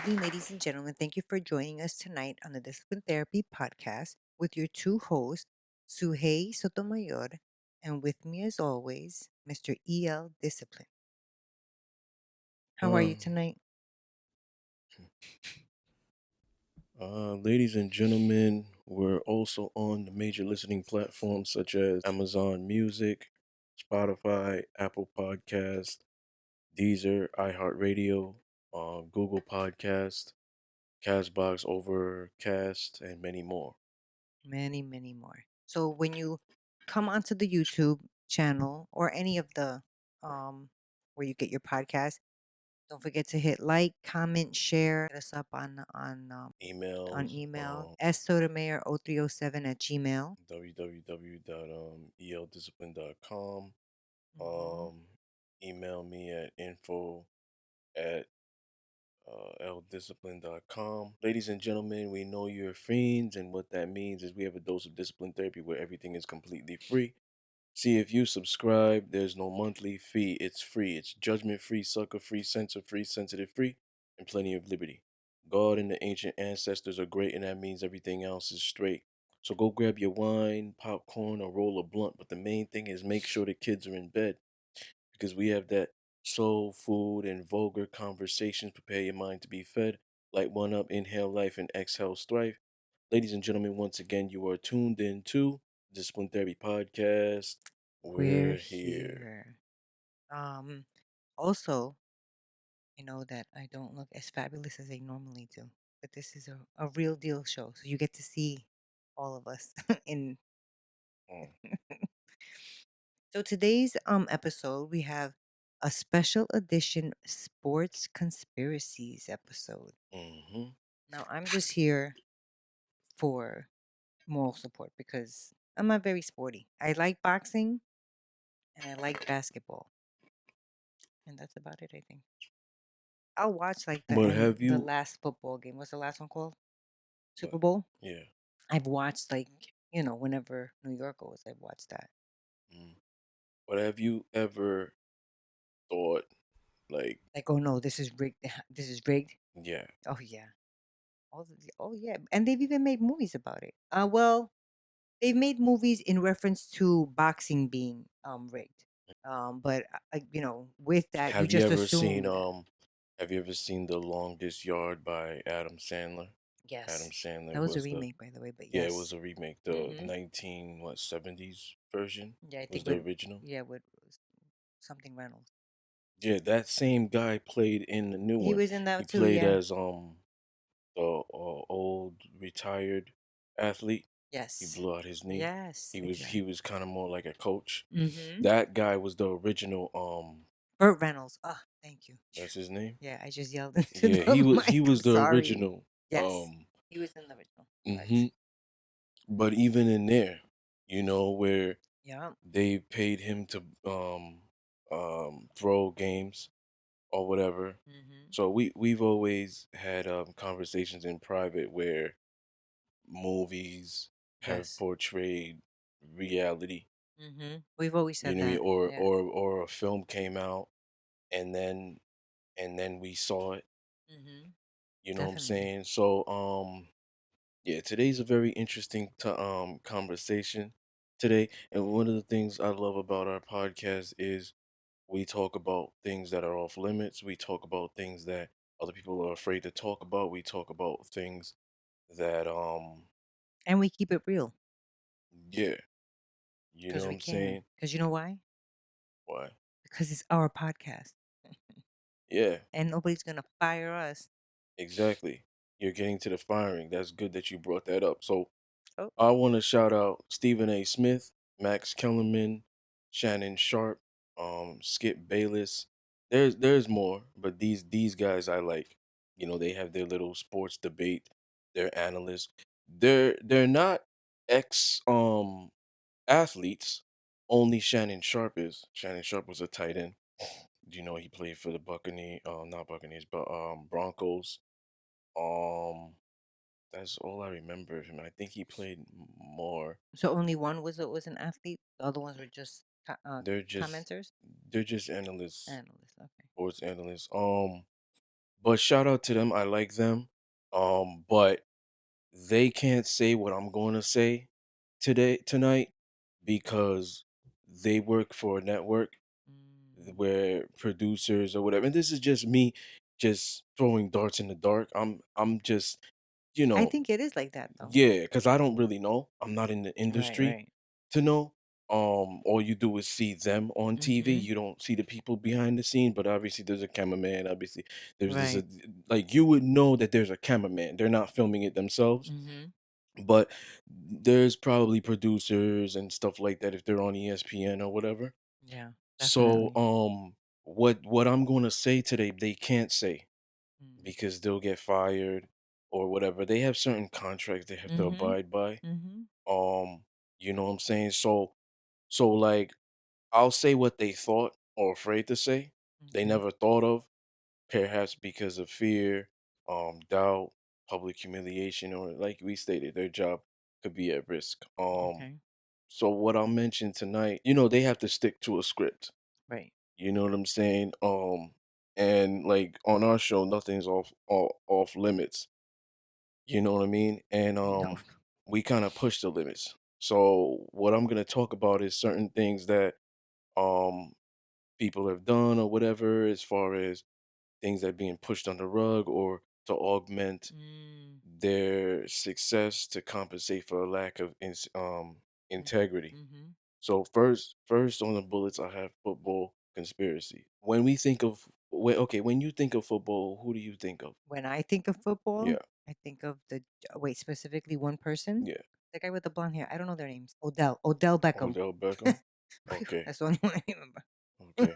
evening, ladies and gentlemen. Thank you for joining us tonight on the Discipline Therapy Podcast with your two hosts, Suhey Sotomayor, and with me, as always, Mr. E.L. Discipline. How are you Um, tonight? Ladies and gentlemen, we're also on the major listening platforms such as Amazon Music, Spotify, Apple Podcast, Deezer, iHeartRadio, Google Podcast, Castbox, Overcast, and many more. Many, many more. So when you come onto the YouTube channel or any of the where you get your podcast, don't forget to hit like, comment, share. Hit us up on Emails, email ssotomayor0307 at gmail. www.eldiscipline.com. Mhm. Um, Email me at info at ldiscipline.com. Ladies and gentlemen, we know you're fiends, and what that means is we have a dose of discipline therapy where everything is completely free. See, if you subscribe, there's no monthly fee. It's free. It's judgment free, sucker free, censor free, sensitive free, and plenty of liberty. God and the ancient ancestors are great, and that means everything else is straight. So go grab your wine, popcorn, or roll a blunt. But the main thing is make sure the kids are in bed because we have that soul food and vulgar conversations. Prepare your mind to be fed. Light one up, inhale life, and exhale strife. Ladies and gentlemen, once again, you are tuned in to Discipline Therapy Podcast. We're We're here. here. Um, Also, I know that I don't look as fabulous as I normally do, but this is a real deal show. So you get to see all of us in. Mm, So today's episode, we have a special edition sports conspiracies episode. mm-hmm. Now I'm just here for moral support because I'm not very sporty. I like boxing and I like basketball, and that's about it, I think. I'll watch like But have the you? last football game. What's the last one called? But Super Bowl? yeah. I've watched like, whenever New York goes, I've watched that. Mm. But have you ever thought like, Like, oh no, this is rigged. This is rigged. yeah, Oh yeah. Oh yeah. And they've even made movies about it. Well, they've made movies in reference to boxing being rigged. But with that, you have you just ever seen assume that. have you ever seen The Longest Yard by Adam Sandler? Adam Yes. Sandler That was a was the remake, by the way, but yeah, it was yes. a remake. The Mm-hmm. 1970s version Yeah, I was think the original. with something Reynolds. Yeah, that same guy played in the new He one. was in He that too, played yeah. as the old retired athlete. He Yes. blew out his knee. Yes, He was exactly. kind of more like a coach. Mm-hmm. That guy was the original. Burt Reynolds. Ah, thank you. That's his name. Yeah, I just yelled into Yeah, the he mic. I'm was the sorry. original. Yes, he was in the original hmm parts. But even in there, where Yeah. they paid him to throw games or whatever. Mm-hmm. So we've always had conversations in private where movies have Yes. portrayed reality. Mm-hmm. We've always You said know what I mean? that. Or Yeah. or a film came out and then we saw it. Mm-hmm. You know what I'm Definitely. saying? So yeah, today's a very interesting conversation today. And one of the things I love about our podcast is we talk about things that are off limits. We talk about things that other people are afraid to talk about. We talk about things that And we keep it real yeah, you know because what we I'm can. saying? Because you know why? Why? Because it's our podcast, Yeah, and nobody's gonna fire us. exactly. You're getting to the firing. That's good that you brought that up. So Oh, I want to shout out Stephen A. Smith, Max Kellerman, Shannon Sharp, Skip Bayless. There's more, but these guys I like. They have their little sports debate. They're analysts. They're not ex athletes. Only Shannon Sharp is. Shannon Sharp was a tight end. He played for the Buccaneers, not Buccaneers, but Broncos. Um, that's all I remember of him. I think he played more. so only one was an athlete. The other ones were just They're just commenters, they're just analysts, analysts. Okay. sports analysts. But shout out to them. I like them. But they can't say what I'm going to say tonight because they work for a network Mm. where producers or whatever. And this is just me just throwing darts in the dark. I'm just, you I know, think it is like that though. yeah, because I don't really know. I'm not in the Right, industry right. to know. All you do is see them on TV. Mhm. You don't see the people behind the scene, but obviously there's a cameraman. Obviously, there's this Right. like you would know that there's a cameraman. They're not filming it themselves, Mhm. but there's probably producers and stuff like that if they're on ESPN or whatever. Yeah, So, definitely. what I'm gonna say today, they can't say Mm. because they'll get fired or whatever. They have certain contracts they have to Mhm. abide by. Mhm. Um, you know what I'm saying? So like I'll say what they thought or afraid to say. They Okay. never thought of, perhaps because of fear, doubt, public humiliation, or like we stated, their job could be at risk. Okay. So what I'll mention tonight, they have to stick to a script. Right. You know what I'm saying? And like on our show, nothing's off limits. You know what I mean? And No. we kind of push the limits. So what I'm gonna talk about is certain things that um people have done or whatever, as far as things that are being pushed on the rug or to augment Mm. their success to compensate for a lack of Mhm. integrity. Mhm. So first on the bullets, I have football conspiracy. When we think of when you think of football, who do you think of? When I think of football, Yeah, I think of the wait, specifically one person? yeah. The guy with the blonde hair. I don't know their names. Odell Beckham. Odell Beckham. Okay, That's the only one I remember. okay.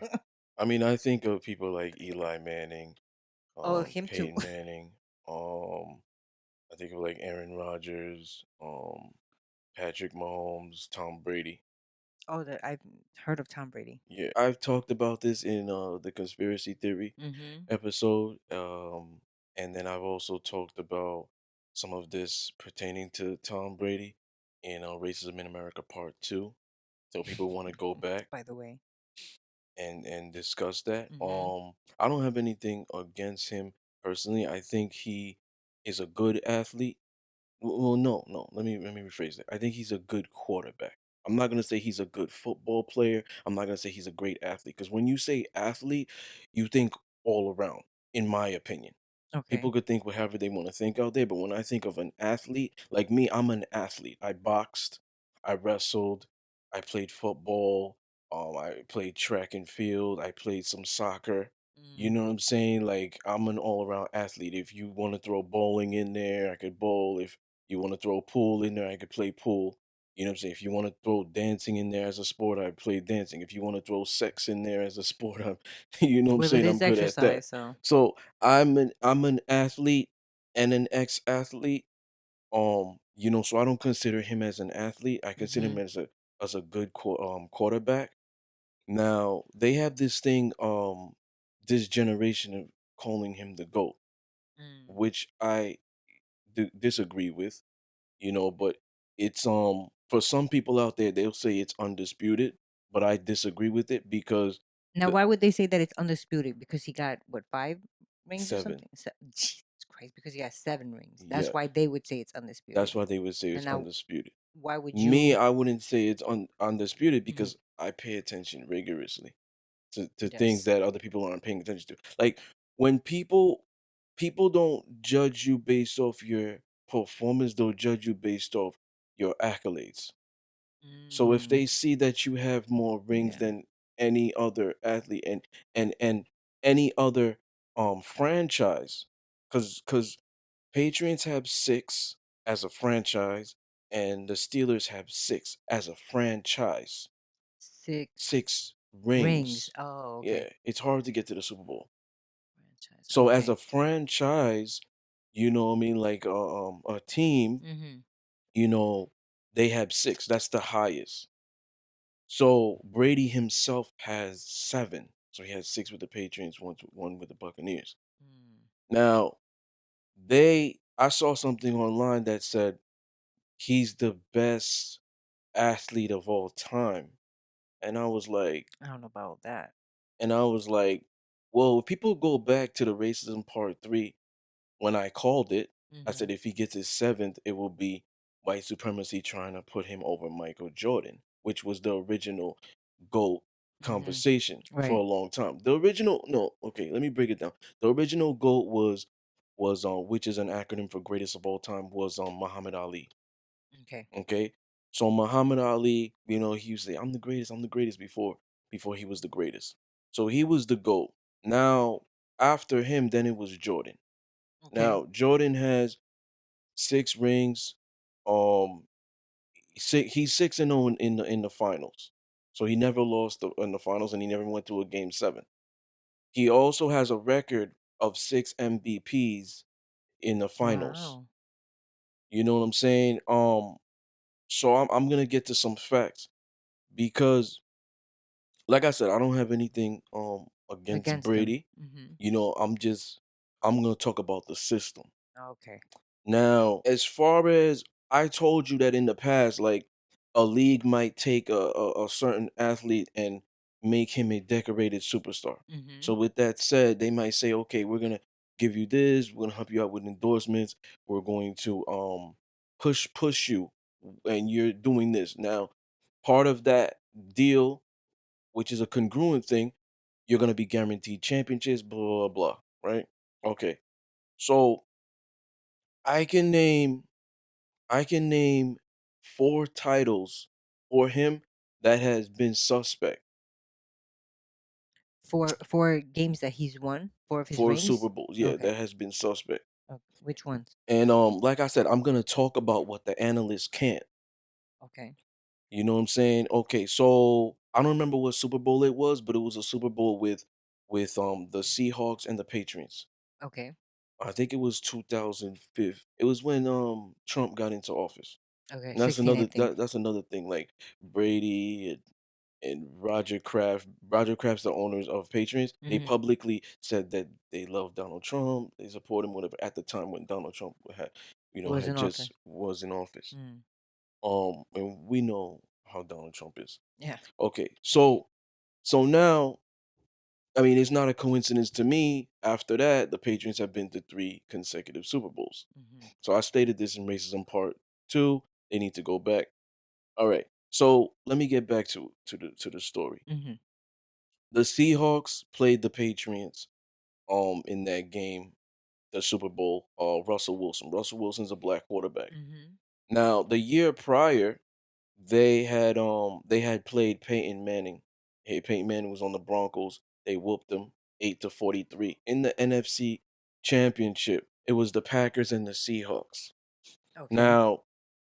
I mean, I think of people like Eli Manning, Oh, him too. Peyton Manning. Um, I think of like Aaron Rodgers, Patrick Mahomes, Tom Brady. Oh, that I've heard of Tom Brady. Yeah, I've talked about this in the conspiracy theory Mhm. episode. And then I've also talked about some of this pertaining to Tom Brady in Racism in America Part 2. So people want to go back By the way. and discuss that. Mhm. I don't have anything against him personally. I think he is a good athlete. Well, no, no. Let me rephrase that. I think he's a good quarterback. I'm not gonna say he's a good football player. I'm not gonna say he's a great athlete because when you say athlete, you think all around. In my opinion, people Okay. could think whatever they want to think out there, but when I think of an athlete, like me, I'm an athlete. I boxed, I wrestled, I played football, I played track and field, I played some soccer. You Mm. know what I'm saying? Like I'm an all-around athlete. If you want to throw bowling in there, I could bowl. If you want to throw pool in there, I could play pool. You know what I'm saying? If you want to throw dancing in there as a sport, I play dancing. If you want to throw sex in there as a sport, you know what I'm Well, it saying? I'm is good at that. exercise, so So I'm an athlete and an ex-athlete. So I don't consider him as an athlete. I consider him mhm. as a good quarterback. Now they have this thing, this generation of calling him the GOAT, Mm. which I disagree with. But it's for some people out there, they'll say it's undisputed, but I disagree with it because Now, the why would they say that it's undisputed? Because he got what, 5 rings or seven, something? Jesus Christ, because he got 7 rings. That's yeah, why they would say it's that's undisputed. why they would say And it's now, undisputed. why would Me, you? I wouldn't say it's undisputed Mhm. because I pay attention rigorously to things Yes. that other people aren't paying attention to. Like when people don't judge you based off your performance, they'll judge you based off your accolades. So if Mm. they see that you have more rings Yeah. than any other athlete and any other franchise, because Patriots have 6 as a franchise and the Steelers have 6 as a franchise. 6 6 rings. rings. Oh, okay. Yeah, it's hard to get to the Super Bowl. Franchise. So as Okay. a franchise, you know what I mean, like a team, Mhm. you know, they have 6. That's the highest. So Brady himself has 7. So he has 6 with the Patriots, one with the Buccaneers. Mm. Now, I saw something online that said he's the best athlete of all time. And I was like I don't know about that. and I was like, Well, if people go back to the racism part 3, when I called it, I said Mhm. if he gets his 7th, it will be white supremacy trying to put him over Michael Jordan, which was the original GOAT Mhm. conversation for Right. a long time. The original no, okay, let me break it down. The original GOAT was which is an acronym for greatest of all time, was Muhammad Ali. Okay. Okay. So Muhammad Ali, he used to say, I'm the greatest before he was the greatest. So he was the GOAT. Now, after him, then it was Jordan. Okay. Now, Jordan has 6 rings. Um, he's 6-0 in the finals. So he never lost in the finals, and he never went to a game 7. He also has a record of 6 MVPs in the finals. Wow. You know what I'm saying? So I'm gonna get to some facts because, like I said, I don't have anything against Against them. Brady. Mhm. I'm gonna talk about the system. Okay. Now, as far as I told you that in the past, like a league might take a certain athlete and make him a decorated superstar. So Mhm. with that said, they might say, okay, we're gonna give you this, we're gonna help you out with endorsements, we're going to push you, and you're doing this. Now, part of that deal, which is a congruent thing, you're gonna be guaranteed championships, blah blah blah, right? Okay. So I can name I can name 4 titles for him that has been suspect. For games that he's won, 4 of his 4 Super rings? Bowls, yeah, Okay. that has been suspect. Which ones? And, like I said, I'm gonna talk about what the analysts can't. Okay. You know what I'm saying? Okay, so I don't remember what Super Bowl it was, but it was a Super Bowl with the Seahawks and the Patriots. Okay. I think it was 2005. It was when Trump got into office. Okay. And that's 16, I another think. that's another thing, like Brady and Roger Kraft. Roger Kraft's the owners of Patriots. They Mhm. publicly said that they love Donald Trump. They support him, whatever. At the time when Donald Trump Was had in just office. was in office. Mm. And we know how Donald Trump is. Yeah. Okay, so now, I mean, it's not a coincidence to me. After that, the Patriots have been to 3 consecutive Super Bowls. Mhm. So I stated this in Racism Part 2. They need to go back. All right. So let me get back to the story. Mhm. The Seahawks played the Patriots in that game, the Super Bowl, Russell Wilson. Russell Wilson's a black quarterback. Mhm. Now, the year prior, they had played Peyton Manning. Hey, Peyton Manning was on the Broncos. They whooped them 8-43 in the NFC Championship. It was the Packers and the Seahawks. Okay. Now,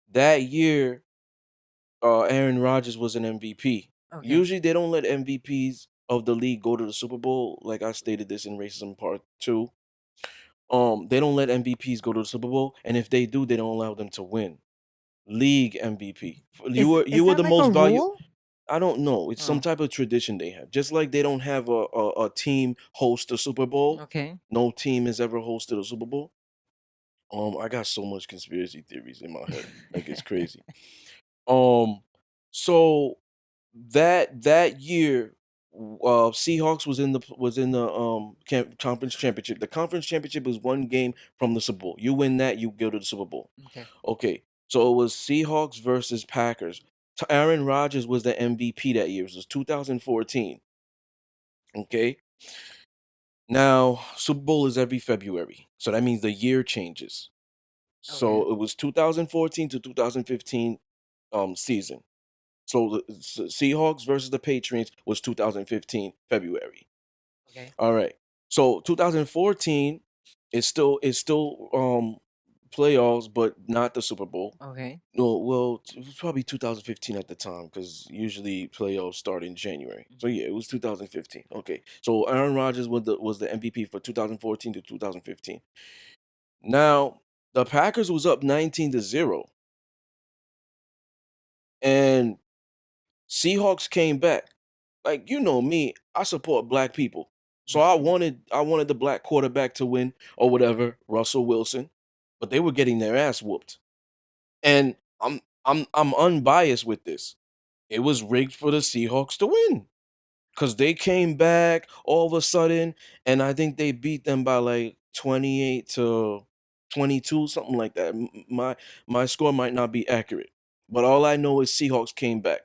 that year, Aaron Rodgers was an MVP. Okay. Usually, they don't let MVPs of the league go to the Super Bowl. Like I stated this in Racism Part 2. They don't let MVPs go to the Super Bowl, and if they do, they don't allow them to win. League MVP. You Is were is you were that the like a most valuable. rule? I don't know. It's some Oh. type of tradition they have. Just like they don't have a team host a Super Bowl. Okay. No team has ever hosted a Super Bowl. I got so much conspiracy theories in my head. Like it's crazy. Um, so that year, Seahawks was in the conference championship. The conference championship was one game from the Super Bowl. You win that, you go to the Super Bowl. Okay. Okay, so it was Seahawks versus Packers. Aaron Rodgers was the MVP that year. It was 2014. Okay, now Super Bowl is every February, so that means the year changes. Okay. So it was 2014 to 2015 season. So the Seahawks versus the Patriots was 2015 February. Okay. All right. So 2014 is still playoffs, but not the Super Bowl. Okay. No, well, it was probably 2015 at the time because usually playoffs start in January. So Mhm. yeah, it was 2015. Okay, so Aaron Rodgers was the MVP for 2014 to 2015. Now the Packers was up 19-0, and Seahawks came back. Like, you know me, I support black people. So I Mhm. wanted the black quarterback to win or whatever, Russell Wilson, but they were getting their ass whooped. And I'm unbiased with this. It was rigged for the Seahawks to win. because they came back all of a sudden, and I think they beat them by like 28-22, something like that. My score might not be accurate, but all I know is Seahawks came back.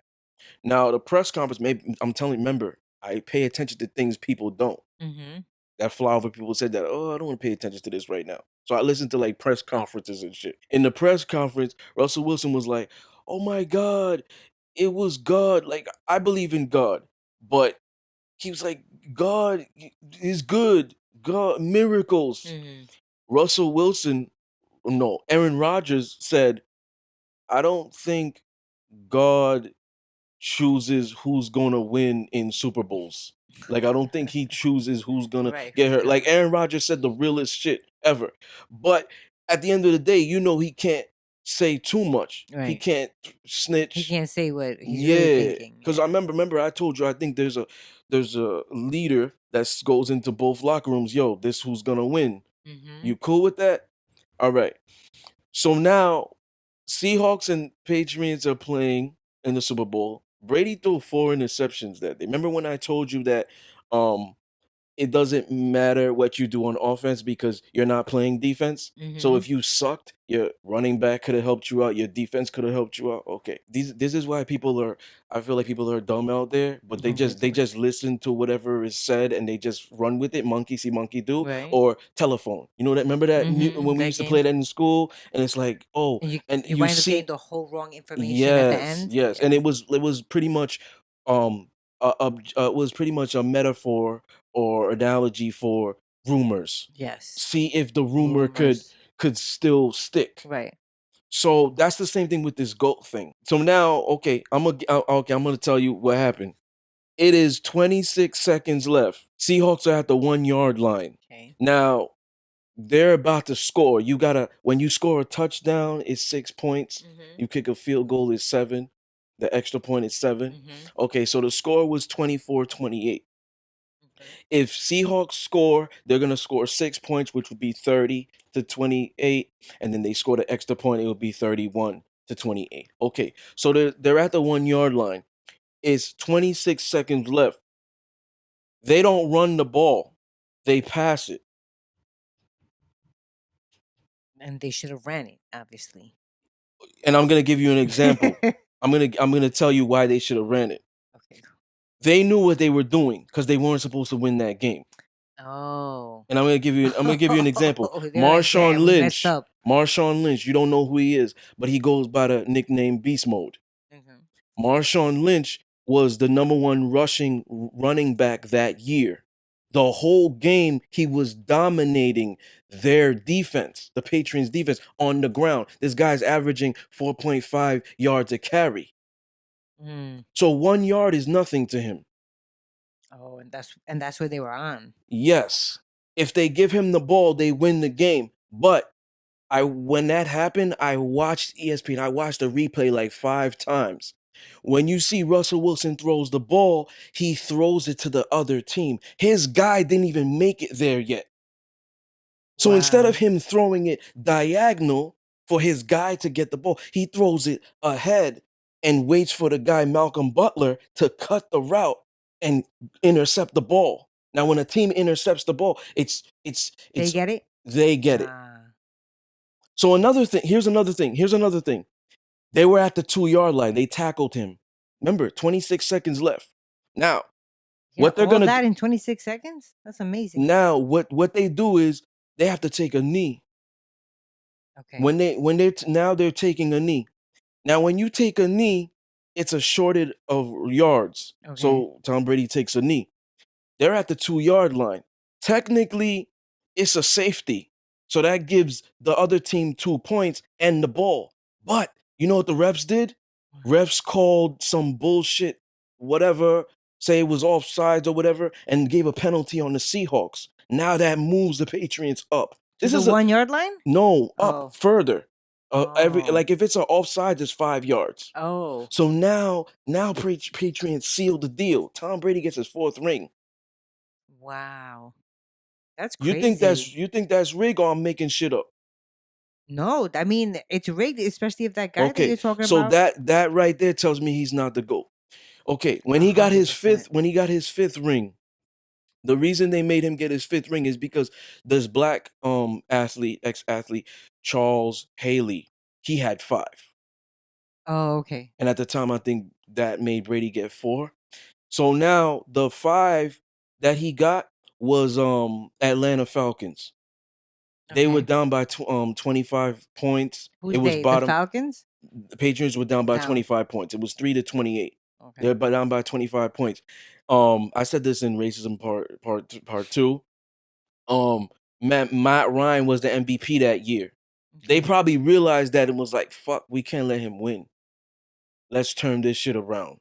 Now the press conference, maybe I'm telling you, remember, I pay attention to things people don't. Mhm. That flyover people said that, oh, I don't want to pay attention to this right now. So I listened to like press conferences and shit. In the press conference, Russell Wilson was like, oh my God, it was God. Like, I believe in God. But he was like, God is good. God, miracles. Mhm. Russell Wilson, no, Aaron Rodgers said, I don't think God chooses who's gonna win in Super Bowls. Like, I don't think he chooses who's gonna Right, get who's hurt. Like, gonna Aaron Rodgers said the realest shit ever. But at the end of the day, you know he can't say too much. He right. can't He snitch. can't say what he's really Yeah, thinking, because I yeah. remember I told you I think there's a leader that goes into both locker rooms. Yo, this who's gonna win. Mhm. You cool with that? All right. So now Seahawks and Patriots are playing in the Super Bowl. Brady threw 4 interceptions that day. Remember when I told you that um it doesn't matter what you do on offense because you're not playing defense. So Mhm. if you sucked, your running back could have helped you out, your defense could have helped you out. Okay. This is why people are I feel like people are dumb out there, but they just Which they one? just listen to whatever is said and they just run with it, monkey see monkey do, Right. or telephone. You know that remember that Mhm. when we That used to play game. that in school and it's like, "Oh, And you and you you wind up getting see the whole wrong information at the yes, end? yes, and Yeah. it was pretty much it was pretty much a metaphor or analogy for rumors. Yes. See if the rumor could Rumors. could still stick. Right. So that's the same thing with this goat thing. So now, okay, I'm gonna tell you what happened. It is 26 seconds left. Seahawks are at the 1 yard line. Okay. Now they're about to score. You gotta when you score a touchdown, it's 6 points. Mhm. You kick a field goal, it's seven. The extra point is seven. Mhm. Okay, so the score was 24-28. Okay. If Seahawks score, they're gonna score 6 points, which would be 30-28, and then they score the extra point, it would be 31-28. Okay, so they're at the 1 yard line. It's 26 seconds left. They don't run the ball, they pass it. And they should have ran it, obviously. And I'm gonna give you an example. I'm gonna tell you why they should have ran it. Okay. They knew what they were doing because they weren't supposed to win that game. Oh. And I'm gonna give you an example. Oh, they're like, Marshawn "Damn, we messed Lynch. up." Marshawn Lynch, you don't know who he is, but he goes by the nickname Beast Mode. Mhm. Marshawn Lynch was the number one rushing running back that year. The whole game, he was dominating their defense, the Patriots defense on the ground. This guy's averaging 4.5 yards a carry. Mm. So 1 yard is nothing to him. Oh, and that's what they were on. Yes. If they give him the ball, they win the game. But I when that happened, I watched ESPN. I watched the replay like 5 times. When you see Russell Wilson throws the ball, he throws it to the other team. His guy didn't even make it there yet. So instead of Wow. him throwing it diagonal for his guy to get the ball, he throws it ahead and waits for the guy Malcolm Butler to cut the route and intercept the ball. Now, when a team intercepts the ball, They it's get it? they get it. Ah. So another thing, here's another thing. They were at the 2 yard line. They tackled him. Remember, 26 seconds left. Now, Yeah, what they're all gonna do that in 26 seconds? That's amazing. now, what they do is they have to take a knee. Okay. Now they're taking a knee. Now, when you take a knee, it's a shorted of yards. Okay. So Tom Brady takes a knee. They're at the 2 yard line. Technically, it's a safety. So that gives the other team 2 points and the ball. But you know what the refs did? Refs called some bullshit, whatever, say it was offsides or whatever, and gave a penalty on the Seahawks. Now that moves the Patriots up. To This the is a 1 yard line? no up Oh. further. Every Oh. like if it's an offside, it's 5 yards. Oh. So now Patriots seal the deal. Tom Brady gets his fourth ring. Wow. That's You think that's crazy. you think that's rigged or I'm making shit up? No, I mean, it's rigged, especially if that guy that Okay, you're talking so about. that right there tells me he's not the GOAT. Okay,100%. when he got his fifth ring, the reason they made him get his fifth ring is because this black ex-athlete, Charles Haley, he had 5. Oh, okay. And at the time I think that made Brady get 4. So now the 5 that he got was Atlanta Falcons. They were Okay. down by 25 points. It Who's was they? The bottom. Falcons? The Patriots were down by Down. 25 points. It was 3-28. Okay. They're down by 25 points. I said this in racism part 2. Matt Ryan was the MVP that year. They Okay. probably realized that and was like, "Fuck, we can't let him win. Let's turn this shit around."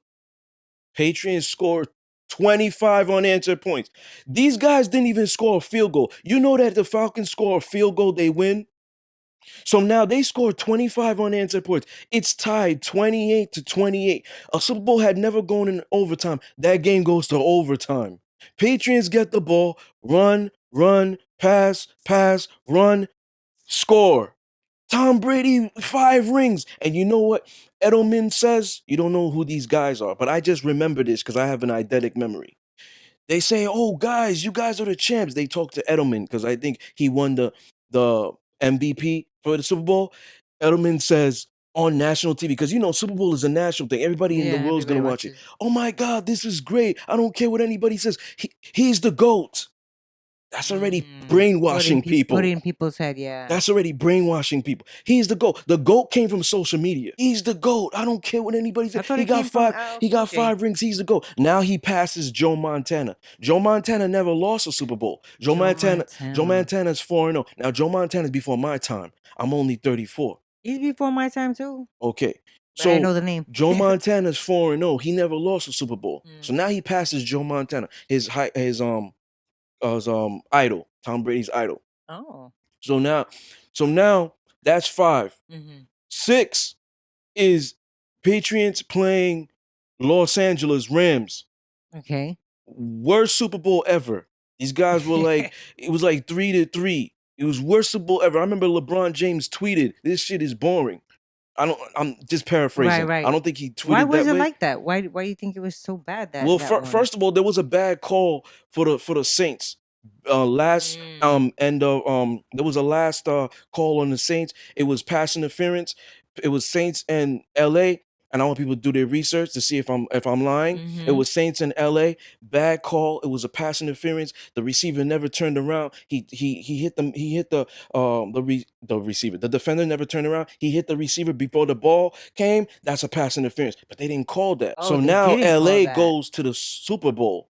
Patriots scored 25 unanswered points. These guys didn't even score a field goal. You know that the Falcons score a field goal, they win. So now they scored 25 unanswered points. It's tied 28-28. A Super Bowl had never gone in overtime. That game goes to overtime. Patriots get the ball, run, pass, run, score. Tom Brady, 5 rings. And you know what Edelman says? You don't know who these guys are, but I just remember this because I have an eidetic memory. They say, "Oh, guys, you guys are the champs." They talk to Edelman because I think he won the MVP for the Super Bowl. Edelman says on national TV, because Super Bowl is a national thing. Everybody in the Yeah, world is everybody gonna watch it. watches. "Oh my God, this is great. I don't care what anybody says. He's the GOAT." That's already brainwashing Put it people. in people's head, yeah. That's already brainwashing people. He's the GOAT. The GOAT came from social media. He's the GOAT. I don't care what anybody I says. thought He it got came from 5. LL He Cool got J. 5 rings. He's the GOAT. Now he passes Joe Montana. Joe Montana never lost a Super Bowl. Joe Joe Montana. Montana's 4-0. Now Joe Montana's before my time. I'm only 34. He's before my time too, Okay. but I know So the name. Joe Montana's 4-0. He never lost a Super Bowl. So Mm. now he passes Joe Montana, his idol, Tom Brady's idol. Oh. So now that's 5. Mm-hmm. 6 is Patriots playing Los Angeles Rams. Okay. Worst Super Bowl ever. These guys were like, it was like 3-3. It was worst Super Bowl ever. I remember LeBron James tweeted, "This shit is boring." I'm just Right, paraphrasing. I right. don't think he Why tweeted was that it way. like that? Why do you think it was so bad Well, that one? first of all, there was a bad call for the Saints. Last Mm. and there was a last call on the Saints. It was pass interference. It was Saints and LA. And I want people to do their research to see if I'm lying. It Mm-hmm. was Saints and LA. Bad call. It was a pass interference. The receiver never turned around. He hit them. He hit the receiver. The defender never turned around. He hit the receiver before the ball came. That's a pass interference. But they didn't call that. Oh, So they now didn't call LA that. goes to the Super Bowl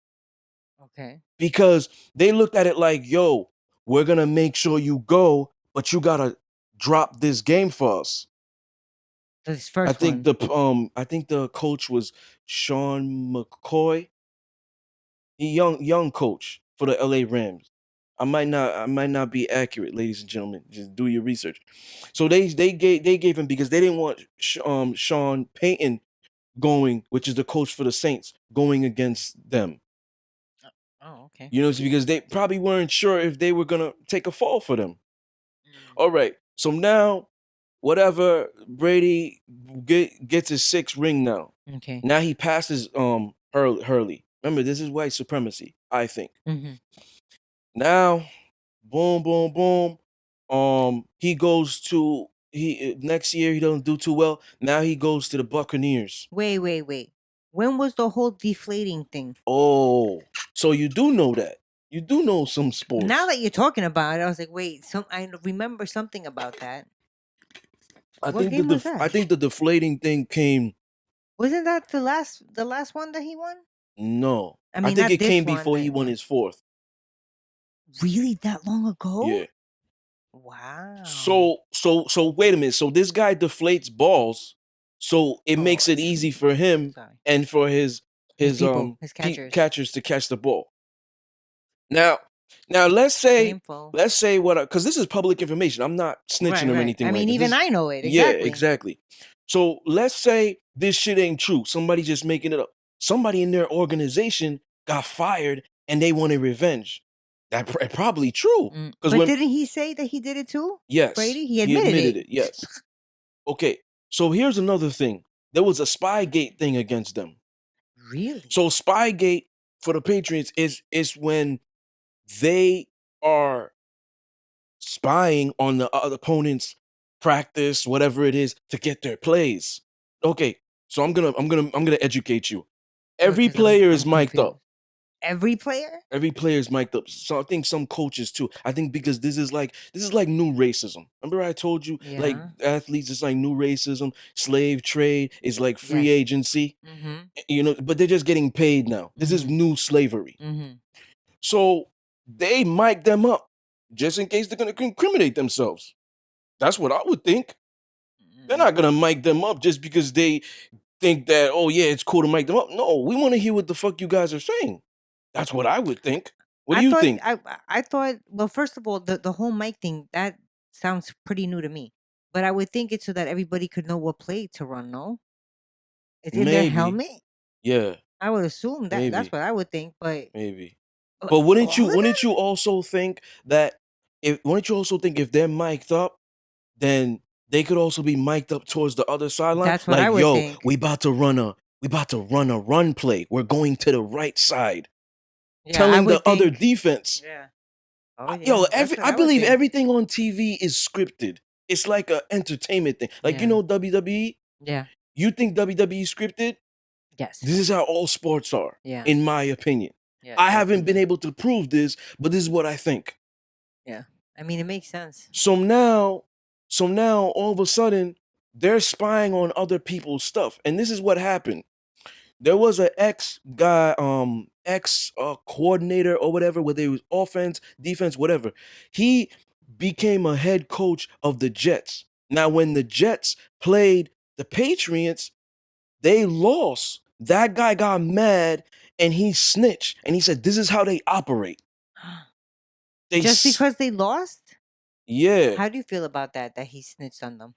Okay. because they looked at it like, "Yo, we're gonna make sure you go, but you gotta drop this game for us." This first one. I think the coach was Sean McCoy, he young coach for the LA Rams. I might not be accurate, ladies and gentlemen. Just do your research. So they gave him because they didn't want Sean Payton going, which is the coach for the Saints, going against them. Oh, okay. It's because they probably weren't sure if they were gonna take a fall for them. Mm. All right. So now, whatever, Brady gets his 6th ring now. Okay. Now he passes Hurley. Remember, this is white supremacy, I think. Mm-hmm. Now, boom, boom, boom. He goes to he next year he doesn't do too well. Now he goes to the Buccaneers. Wait. When was the whole deflating thing? Oh, so you do know that. You do know some Now sports. that you're talking about it, I was like, wait, I remember something about that. What game was I that? think the deflating thing came. Wasn't that the last one that he won? No. I I mean, think not it this came one before that he he won won. his 4th. Really, that long ago? Yeah. Wow. So wait a minute. So this guy deflates balls, so it Oh, makes it easy for him sorry. and for His his people, his catchers. catchers to catch the ball. Now, let's say Shameful. what, because this is public information. I'm not Right, snitching or right. anything I like mean, that. even This, I know it yeah, exactly. exactly. So let's say this shit ain't true. Somebody just making it up. Somebody in their organization got fired and they wanted revenge. Probably true. Because But when didn't he say that he did it too? Yes, Brady, he he admitted admitted it. it. Yes. Okay. So here's another thing. There was a Spygate thing against them. Really? So Spygate for the Patriots is when they are spying on the other opponent's practice, whatever it is, to get their plays. Okay, so I'm gonna educate you. Good, Every because I'm player is I'm mic'd confused. up. Every player? Every player is mic'd up. So I think some coaches too. I think because this is like new racism. Remember I told you like Yeah. athletes is like new racism, slave trade is like free Yes. agency. Mhm. But they're just getting paid now. This is Mhm. new slavery. Mhm. So they mic them up just in case they're gonna incriminate themselves. That's what I would think. They're Mm. not gonna mic them up just because they think that, oh yeah, it's cool to mic them up. No, we want to hear what the fuck you guys are saying. That's what I would think. What do I you thought think? I thought, well, first of all, the whole mic thing, that sounds pretty new to me. But I would think it's so that everybody could know what play to run, no? It's in their Maybe. helmet? Yeah, I would assume that's maybe. what I would think, but Maybe. But wouldn't all you of them? wouldn't you also think that if wouldn't you also think if they're mic'd up, then they could also be mic'd up towards the other sideline? That's what Like, I would yo, think. we about to run a run play. We're going to the right side. Yeah, I Telling the would other think. defense. Yeah. Oh Yo, yeah, that's what I I would believe think. everything on TV is scripted. It's like a entertainment thing. Like Yeah. WWE. Yeah. You think WWE scripted? Yes. This is how all sports are, Yeah. in my opinion. Yes, I I haven't think been so. able to prove this, but this is what I think. Yeah. I mean, it makes sense. So now, so now all of a sudden, they're spying on other people's stuff. And this is what happened. There was an ex guy, ex coordinator or whatever, whether it was offense, defense, whatever. He became a head coach of the Jets. Now, when the Jets played the Patriots, they lost. That guy got mad and he snitched and he said, "This is how they operate." They, Just because they lost? yeah. How do you feel about that? That he snitched on them?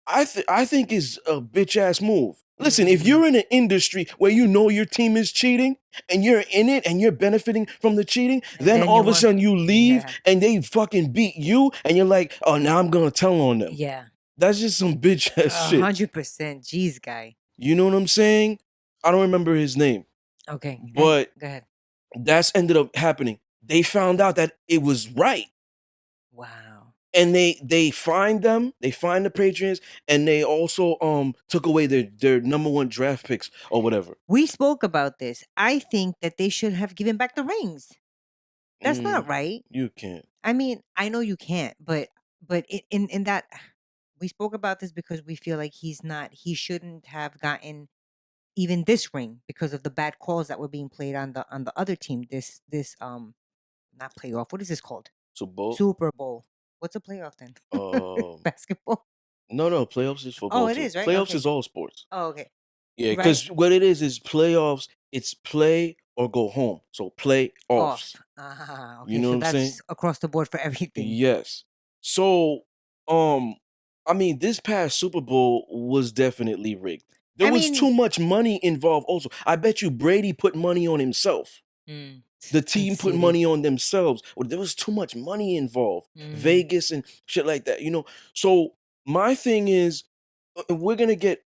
I think is a bitch ass move. Listen, if Mm, you're in an industry where you know your team is cheating and you're in it and you're benefiting from the cheating, and then then all you of a want, sudden you leave yeah, and they fucking beat you and you're like, oh, now I'm gonna tell on them. yeah, That's just some bitch ass shit. 100%. Jeez, guy. You know what I'm saying? I don't remember his name, Okay, but go ahead. that's ended up happening. They found out that it was right. Wow. And they fined them, they fined the Patriots, and they also took away their number one draft picks or whatever. We spoke about this. I think that they should have given back the rings. That's not Mm, right. you can't. I mean, I know you can't, but in that, we spoke about this because we feel like he shouldn't have gotten even this ring because of the bad calls that were being played on the other team. This not playoff. What is this called? Super Bowl. Super Bowl. What's a playoff then? Um, Basketball. no, playoffs is Oh, football it too. is, right? Playoffs Okay. is all sports. Oh, okay. Yeah, Right? because what it is playoffs. It's play or go home. So playoffs. Off. Ah, You okay. know what So I'm saying? that's across the board for everything. Yes. So, um, I mean, this past Super Bowl was definitely rigged. There I was too mean, much money involved. Also, I bet you Brady put money on himself. mm, The in team put City. money on themselves. Well, there was too much money involved. Mm, Vegas and shit like that. So my thing is, we're gonna get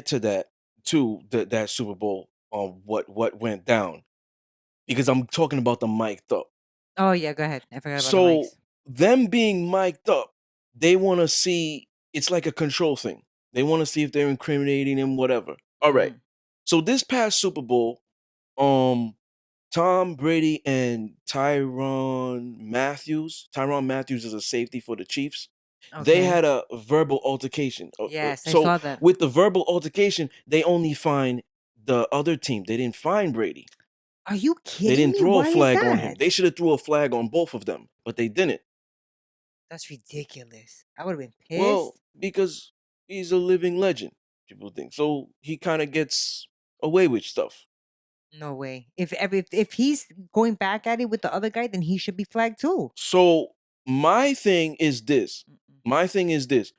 to that to that Super Bowl on what went down because I'm talking about the mic'd up. oh yeah, go ahead. I forgot about the So mics. them being mic'd up, they want to see it's like a control thing. They want to see if they're incriminating him, whatever. All right. Mhm. So this past Super Bowl, um, Tom Brady and Tyron Matthews is a safety for the Chiefs. They Okay. had a verbal altercation. Yes, I So saw that. with the verbal altercation, they only find the other team. They didn't find Brady. Are you They kidding didn't me? throw a Why is flag on him. that? They should have threw a flag on both of them, but they didn't. That's ridiculous. I would have been Well, pissed. because he's a living legend, people think. So he kind of gets away with stuff. No way. If he's going back at it with the other guy, then he should be flagged too. So my thing is this. Mm-mm. My thing is this.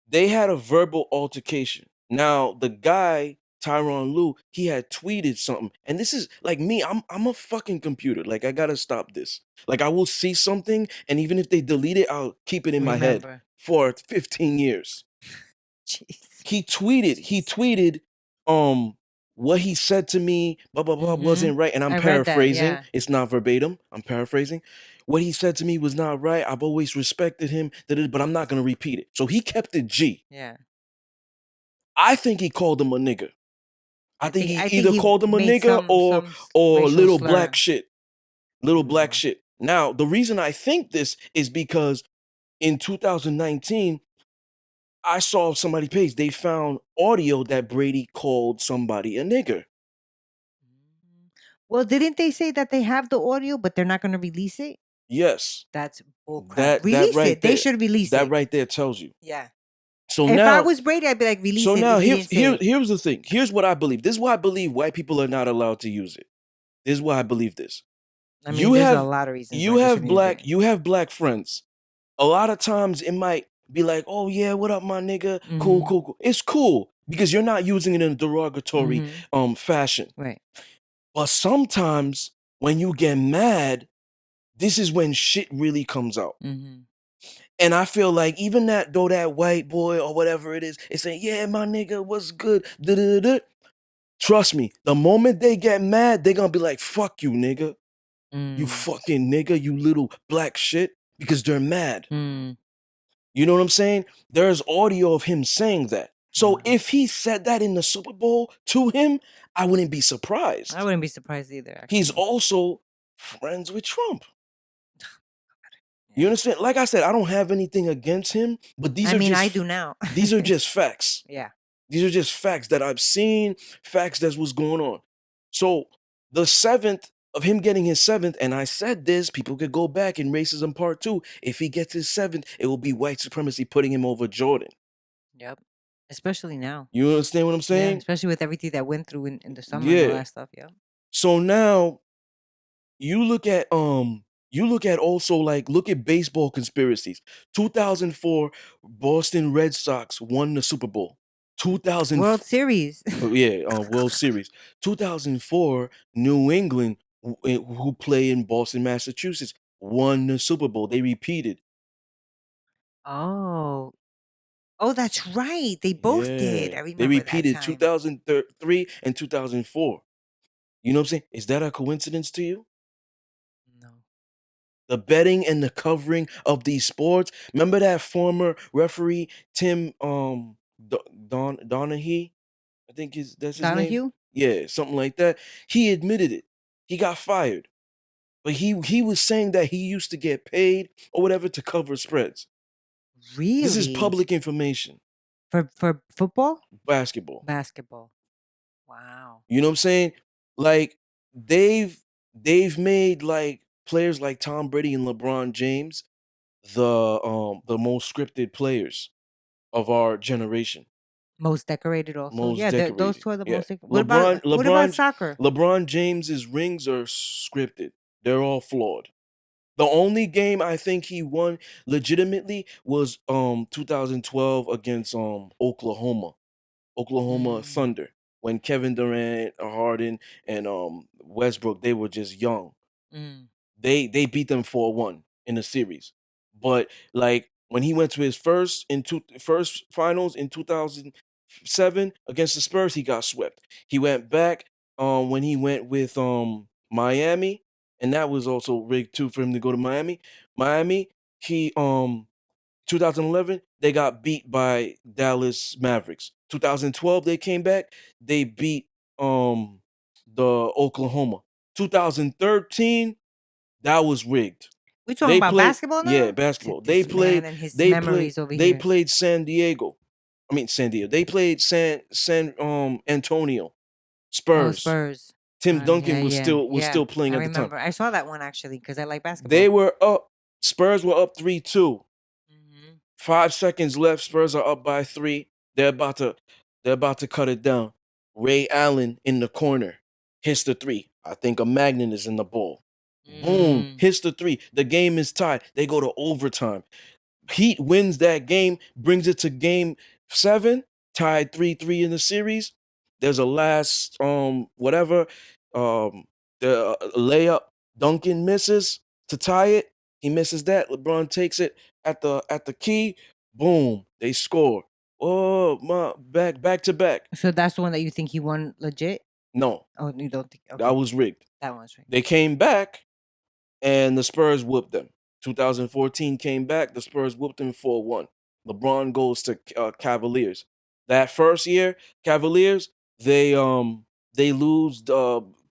They had a verbal altercation. Now, the guy, Tyron Lue, he had tweeted something. And this is like me, I'm a fucking computer. Like I gotta stop this. Like I will see something, and even if they delete it, I'll keep it in my head Remember. for 15 years. Jeez. He tweeted, Jeez. um, what he said to me, blah, blah, blah, Mhm. wasn't right. And I'm I read that, paraphrasing. yeah. It's not verbatim. I'm paraphrasing. What he said to me was not right. I've always respected him, but I'm not going to repeat it. So he kept it G. Yeah. I think he called him a nigger. I think he I think either he called him a made nigger some or racial little black slur. shit. Little black Mm. shit. Now, the reason I think this is because in 2019, I saw somebody page, they found audio that Brady called somebody a nigger. Mm. Well, didn't they say that they have the audio, but they're not gonna release it? Yes. That's bullcrap. That Release right it. They there. should release That it. right there tells you. Yeah. So If I now was Brady, I'd be like, so release it now if he didn't say it. here's the thing. Here's what I believe. This is why I believe white people are not allowed to use it. This is why I believe this. I mean, there's a lot of reasons why they shouldn't use it. You have black friends. A lot of times it might be like, "Oh yeah, what up, my nigga? Cool, Mhm. cool, cool." It's cool because you're not using it in a derogatory Mhm. fashion. Right. But sometimes when you get mad, this is when shit really comes out. Mhm. And I feel like even that white boy or whatever it is saying, "Yeah, my nigga, what's good?" Duh, duh, duh, duh. Trust me, the moment they get mad, they're gonna be like, "Fuck you, nigga. You Mm. fucking nigga, you little black shit," because they're mad. Mm. You know what I'm saying? There's audio of him saying that. So Mm. if he said that in the Super Bowl to him, I wouldn't be I surprised. wouldn't be surprised either, He's actually. also friends with Trump. You Yeah. understand? Like I said, I don't have anything against him, but I mean, I do now. these are just facts. Yeah. These are just facts that I've seen, facts that's what's going on. So the seventh of him getting his seventh, and I said this, people could go back in racism part two. If he gets his seventh, it will be white supremacy putting him over Jordan. Yep. Especially now. You understand what I'm Yeah, saying? especially with everything that went through in the summer and all Yeah. that stuff. Yeah. So now you look at also like look at baseball conspiracies. 2004 Boston Red Sox won the Super Bowl. 2000 World Series. Oh, yeah, World Series. 2004, New England, who play in Boston, Massachusetts, won the Super Bowl. They repeated. Oh. Oh, that's right. They both did. Yeah, I they remember that repeated time. 2003 and 2004. You know what I'm saying? Is that a coincidence to you? No. The betting and the covering of these sports. Remember that former referee Tim Donahue? I think that's his name. Donahue? Yeah, something like that. He admitted it. He got fired. But he was saying that he used to get paid or whatever to cover spreads. This is Really? public information. For football? Basketball. Basketball. Wow. You know what I'm saying? Like they've made like players like Tom Brady and LeBron James the most scripted players of our generation. Most decorated also. Most Yeah, those decorated. two are the Yeah. most what about soccer? LeBron James's rings are scripted. They're all flawed. The only game I think he won legitimately was 2012 against Oklahoma Mm, Thunder when Kevin Durant, Harden, and Westbrook, they were just young. mm. They beat them 4-1 in the series. But like when he went to his first finals in 2007 against the Spurs, he got swept. He went back when he went with Miami, and that was also rigged too for him to go to Miami. Miami, he 2011 they got beat by Dallas Mavericks. 2012 they came back, they beat the Oklahoma. 2013 that was rigged. We talking about basketball Yeah, now? basketball. This man and his memories over They here. played San Diego. I mean San Diego. They played San Antonio Oh, Spurs. Spurs. Tim Yeah, Duncan yeah, was yeah. still playing I at the time. remember. I saw that one actually because I like They basketball. were up. Spurs were up 3-2. Mhm. 5 seconds left. Spurs are up by 3. They're about to cut it down. Ray Allen in the corner hits the three. I think a magnet is in the ball. Boom, Mm. hits the three. The game is tied. They go to overtime. Heat wins that game, brings it to game 7, tied 3-3 in the series. There's a last whatever the layup Duncan misses to tie it. He misses that. LeBron takes it at the key. Boom, they score. Oh, my back to back. So that's the one that you think he won legit? No, Oh, you don't think? that Okay, was rigged. that one's right. They came back and the Spurs whooped them. 2014 came back, the Spurs whooped them 4-1. LeBron goes to Cavaliers. That first year, Cavaliers, they lose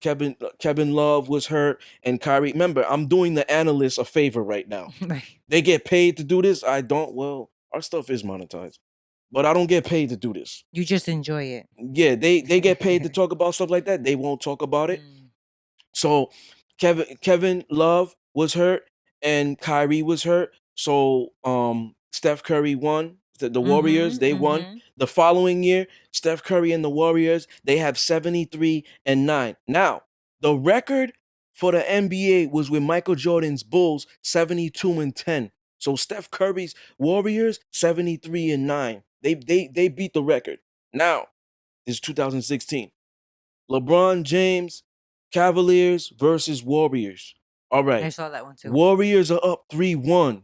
Kevin Love was hurt and Kyrie. Remember, I'm doing the analysts a favor right now. Right. They get paid to do this. I don't. Well, our stuff is monetized, but I don't get paid to do this. You just enjoy it. Yeah, they get paid to talk about stuff like that. They won't talk about it. Mm. So Kevin Love was hurt and Kyrie was hurt. So Steph Curry won. The Warriors, Mhm. they won. Mhm. The following year, Steph Curry and the Warriors, they have 73-9. Now, the record for the NBA was with Michael Jordan's Bulls, 72-10. So Steph Curry's Warriors, 73-9. They beat the record. Now, it's 2016. LeBron James, Cavaliers versus Warriors. All I right. saw that one too. Warriors are up 3-1.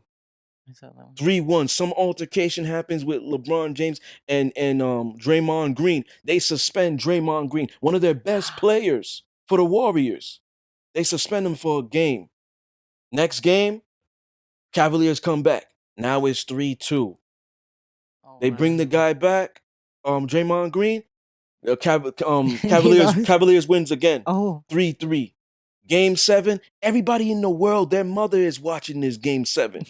I saw that one. 3-1. Some altercation happens with LeBron James and Draymond Green. They suspend Draymond Green, one of their best players for the Warriors. They suspend him for a game. Next game, Cavaliers come back. Now it's 3-2. Oh They bring the wow. guy back, Draymond Green. He Cavaliers lost. Cavaliers wins again. Oh. 3-3. Game 7. Everybody in the world, their mother is watching this game 7.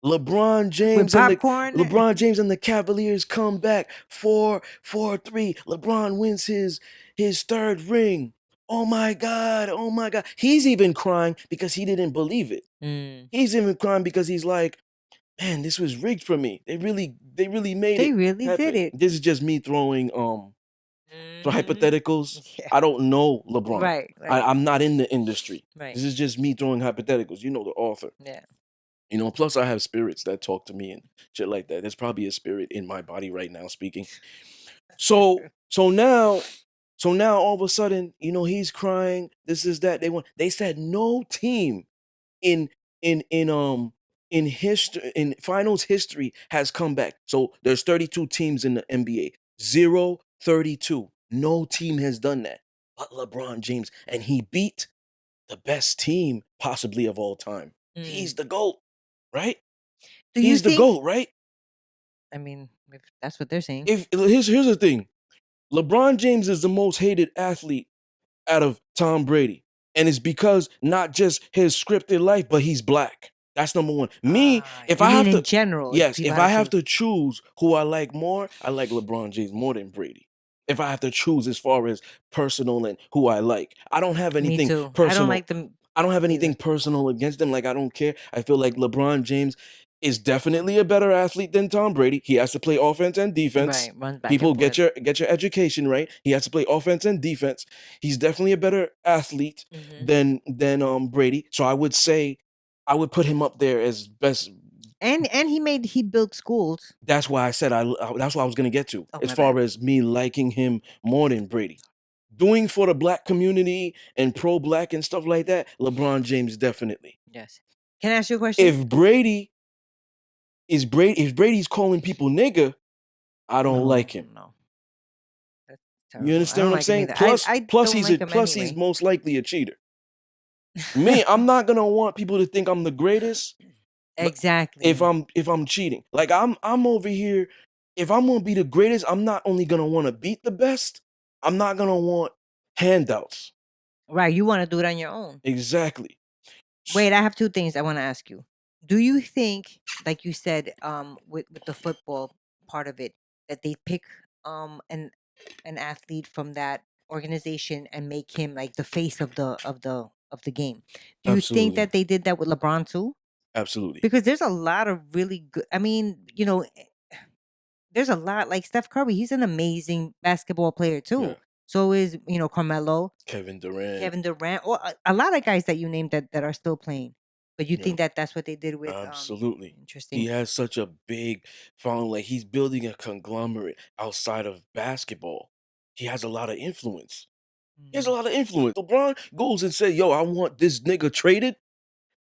LeBron With James and the popcorn. LeBron James and the Cavaliers come back 4-3. LeBron wins his third ring. Oh my God. Oh my God. He's even crying because he didn't believe it. Mm. He's even crying because he's like, man, this was rigged for me. They really made They it really did happen. it. This is just me throwing for Mhm. hypotheticals. Yeah. I don't know LeBron. Right. Right. I'm not in the industry. Right. This is just me throwing hypotheticals. You know the author. Yeah. Plus I have spirits that talk to me and shit like that. There's probably a spirit in my body right now speaking. So so now so now all of a sudden, he's crying. This is that. They said no team in in in um in history in finals history has come back. So there's 32 teams in the NBA. 0-32. No team has done that. But LeBron James, and he beat the best team possibly of all time. He's Mm. the GOAT, right? Do you He's the think? GOAT, right? I mean, if that's what they're saying. If here's the thing. LeBron James is the most hated athlete out of Tom Brady. And it's because not just his scripted life, but he's black. That's number one. Me, if You I mean have in to, general, if yes, people if had I to have choose? to choose who I like more, I like LeBron James more than Brady. If I have to choose as far as personal and who I like, I don't have Me anything too. I don't personal. like them I don't have either. anything personal against them. Like, I don't care. I feel like LeBron James is definitely a better athlete than Tom Brady. He has to play offense and defense. Right. Runs back and People forth. get your education right. He has to play offense and defense. He's definitely a better athlete Hmm. than Brady. So I would say I would put him up there as best. And he built schools. That's why I said that's what I was gonna get to. Oh As my bad. far as me liking him more than Brady. Doing for the black community and pro-black and stuff like that, LeBron James definitely. Yes. Can I ask you a question? If if Brady's calling people nigga, I don't No, like him. no. That's You terrible. I understand don't what I'm like him saying? either. Plus, I plus don't he's a like him plus he's anyway. most likely a cheater. Me, I'm not gonna want people to think I'm the greatest if Exactly. I'm cheating. Like I'm over here. If I'm gonna be the greatest, I'm not only gonna want to beat the best. I'm not gonna want handouts. Right. You want to do it on your own. Exactly. Wait, I have two things I want to ask you. Do you think, like you said, with the football part of it, that they pick an athlete from that organization and make him like the face of the game? Do you think Absolutely. that they did that with LeBron too? Absolutely. Because there's a lot of really good. I mean, there's a lot like Steph Curry. He's an amazing basketball player Yeah. too. So is Carmelo, Kevin Durant. Kevin Durant, or a lot of guys that you named that are still playing. But you Yeah. think that that's what they did with Absolutely. He interesting. has such a big following. Like, he's building a conglomerate outside of basketball. He has a lot of influence. He has a Mm. lot of influence. LeBron goes and say, "Yo, I want this nigga traded."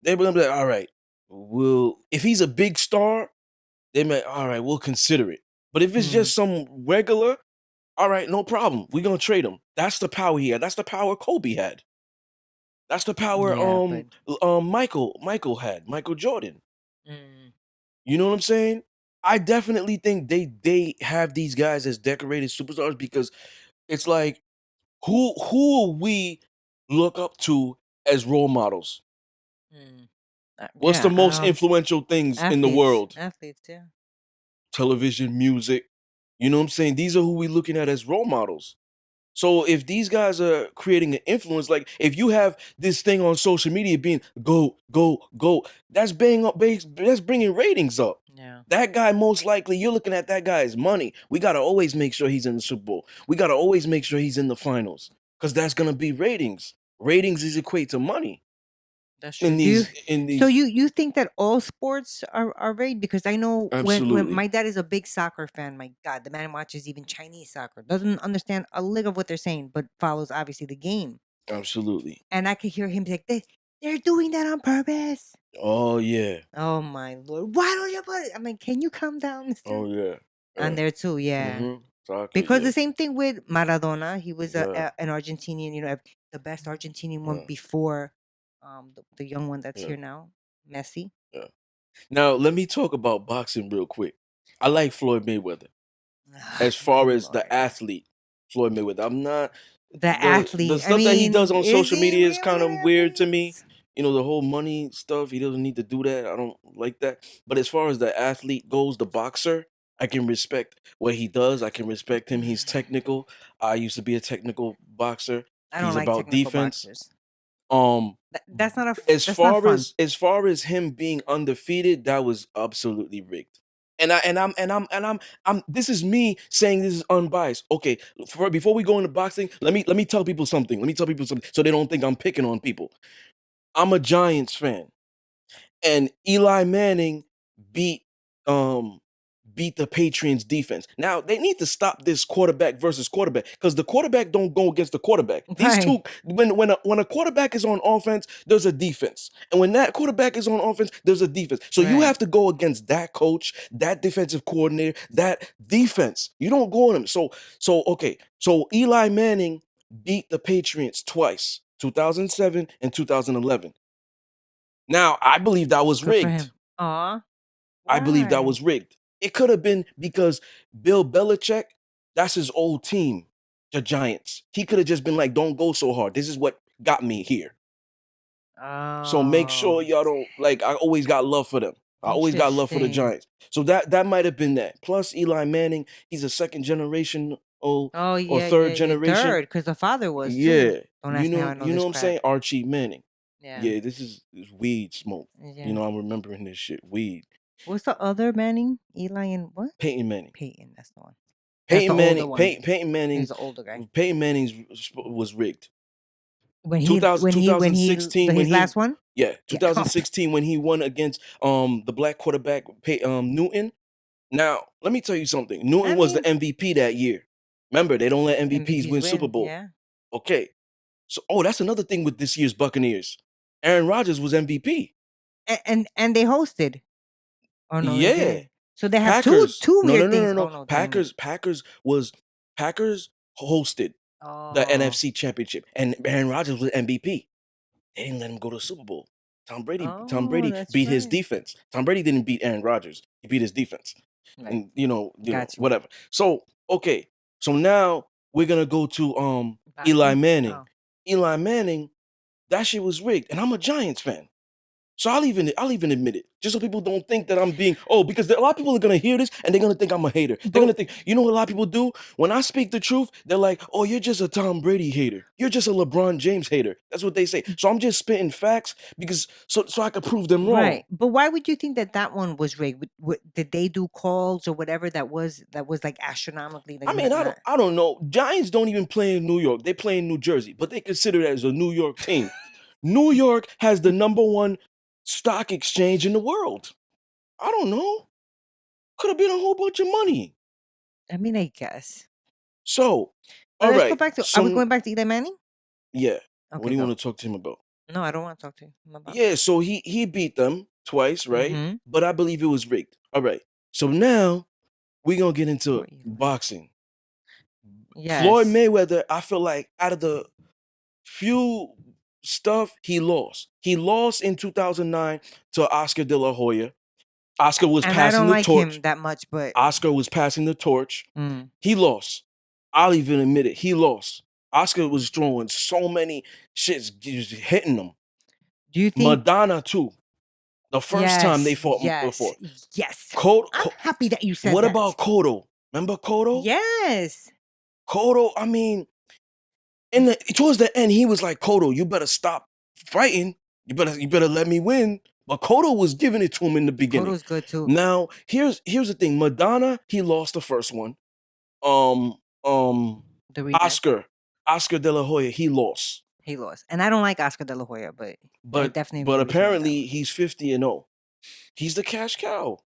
They're gonna be like, "All right, if he's a big star, they may, all right, we'll consider it. But if it's Mm. just some regular, All right, no problem. We're gonna trade him. That's the power he had. That's the power Kobe had. That's the power Yeah, but Michael had. Michael Jordan. mm, You know what I'm saying? I definitely think they have these guys as decorated superstars because it's like who will we look up to as role models? mm, What's the yeah, most influential things in the world? athletes, yeah. Television, music. You know what I'm saying? These are who we looking at as role models. So if these guys are creating an influence, like if you have this thing on social media being go, go, go, that's that's bringing ratings up. Yeah, That guy, most likely, you're looking at that guy's money. We got to always make sure he's in the Super Bowl. We got to always make sure he's in the finals because that's going to be ratings. Ratings is equate to money that's true. Do you in so these. you think that all sports are rigged? Because I know when Absolutely. my dad is a big soccer fan, my God, the man watches even Chinese soccer, doesn't understand a lick of what they're saying, but follows obviously the game. Absolutely. And I could hear him like, they're doing that on purpose. Oh, yeah. Oh my lord! Why don't you put it? I'm like, can you calm down, Mister? Oh, yeah. And Yeah. there too, yeah. Soccer, Because yeah. the same thing with Maradona, he was Yeah. an Argentinian, the best Argentinian one Yeah. before the young one that's Yeah. here now, Messi. Yeah. Now, let me talk about boxing real quick. I like Floyd Mayweather. Ah, As my far as the lord. athlete, Floyd Mayweather, I'm not The the athlete. I stuff that he does mean, on is social he media is really kind an of weird to athlete? me. You know, the whole money stuff, he doesn't need to do that. I don't like that. But as far as the athlete goes, the boxer, I can respect what he does. I can respect him. He's technical. I used to be a technical boxer. I don't He's like about technical defense. boxers. Um That's not fun. as far as him being undefeated, that was absolutely rigged. I'm this is me saying this is unbiased. Okay, before we go into boxing, let me tell people something. Let me tell people something so they don't think I'm picking on people. I'm a Giants fan and Eli Manning beat um beat the Patriots defense. Now they need to stop this quarterback versus quarterback because the quarterback don't go against the quarterback. These Right. two, when a quarterback is on offense, there's a defense, and when that quarterback is on offense, there's a defense. So you Right. have to go against that coach, that defensive coordinator, that defense. You don't go on him. So okay. So Eli Manning beat the Patriots twice, 2007 and 2011. Now, I believe that was Good for rigged. him. Aw. I believe that Why? was rigged. It could have been because Bill Belichick, that's his old team, the Giants. He could have just been like, don't go so hard. This is what got me here. So make sure Oh, y'all don't like I always got love for them. I always got love for the interesting. Giants. So that might have been that. Plus Eli Manning, he's a second generation Oh, or yeah, third yeah, yeah. generation. Third, because the father was too. Yeah. Don't ask me how I know You know this what I'm crap. saying? Archie Manning. Yeah. Yeah, this weed smoke. You Yeah. know, I'm remembering this shit. Weed. What's the other Manning? Eli and what? Peyton Manning. Peyton. That's the one. That's the older one. He's the older guy. Peyton Manning's was rigged. When he 2016 when his he last one. yeah, Yeah. 2016 when he won against the black quarterback Newton. Now, let me tell you something. I Newton was the mean, MVP that year. Remember, they don't let MVPs MVPs win Super win. Bowl. Yeah. Okay. So that's another thing with this year's Buccaneers. Aaron Rodgers was MVP. And they hosted. Oh no, they Yeah. didn't. So they have Packers. two No, no, weird no, no, things. no. Oh no, dang it. Packers hosted the Oh. NFC Championship, and Aaron Rodgers was MVP. They didn't let him go to the Super Bowl. Tom Oh, Brady that's beat his right. defense. Tom Brady didn't beat Aaron Rodgers. He beat his defense. Right. And Got you. whatever. So, okay. So now we're gonna go to Eli Boxing. Manning. Oh. Eli Manning, that shit was rigged. And I'm a Giants fan. So I'll even admit it, just so people don't think that I'm being because a lot of people are gonna hear this and they're gonna think I'm a hater. They're But gonna think, you know what a lot of people do when I speak the truth? They're like, "Oh, you're just a Tom Brady hater. You're just a LeBron James hater." That's what they say. So I'm just spitting facts because so I could prove them wrong. right. But why would you think that that one was rigged? Did they do calls or whatever that was like astronomically like I mean, not I don't know. Giants don't even play in New York. They play in New Jersey, but they consider it as a New York team. New York has the number one stock exchange in the world. I don't know. Could have been a whole bunch of money. I mean, I guess. So, But all let's go right. back to are we So, going back to Eli Manning? yeah. What Okay, do you go. want to talk to him about? No, I don't want to talk to you. I'm about. Yeah, so he beat them twice, right? Mm-hmm. But I believe it was rigged. All right. So now we're gonna get into Poor Eli. boxing. Floyd Yes. Mayweather, I feel like out of the few stuff he lost. He lost in 2009 to Oscar De La Hoya. Oscar was And I passing don't the like him torch. that much, but Oscar was passing the torch. mm. He lost. I'll even admit it. He lost. Oscar was throwing so many shits, just hitting him. Do you think Madonna too. The first time they yes, fought yes, before. yes. Cotto, I'm happy that you said what that. about Cotto? Remember Cotto? Yes. Cotto, I mean, towards the end, he was like, Cotto, you better stop fighting. You better let me win. But Cotto was giving it to him in the beginning. Cotto's good too. Now, here's the thing. Madonna, he lost the first one. Um, um, The rematch. Oscar, Oscar De La Hoya, he lost. He lost. And I don't like Oscar De La Hoya, but I But definitely agree with you on that apparently one. he's 50-0. He's the cash cow.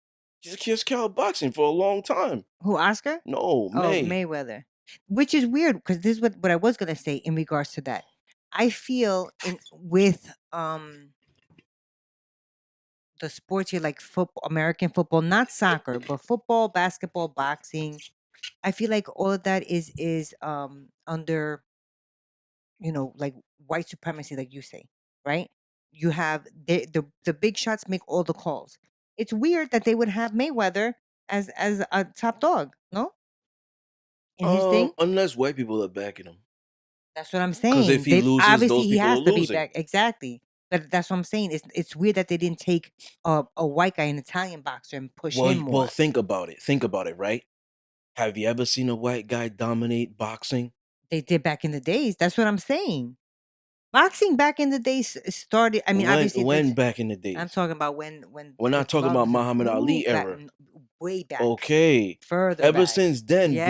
He's a cash cow of boxing for a long time. Who, Oscar? No, Oh, May. Mayweather. Which is weird because this is what I was gonna say in regards to that. I feel in with the sports here like football, American football, not soccer, but football, basketball, boxing. I feel like all of that is under, like white supremacy, like you say, right? You have the big shots make all the calls. It's weird that they would have Mayweather as a top dog, no? In his thing. Unless white people are backing him. That's what I'm Because if saying. he They loses, obviously those he people are has to be losing. back exactly. But that's what I'm saying. It's weird that they didn't take a white guy, an Italian boxer, and push him Well, more. think about it. Think about it, right? Have you ever seen a white guy dominate boxing? They did back in the days. That's what I'm saying. Boxing back in the days started. I mean, obviously When this. back in the I'm days? talking about when We're the not talking about gloves and Muhammad Ali back era. way back, Okay. further Ever back. since then, Yes.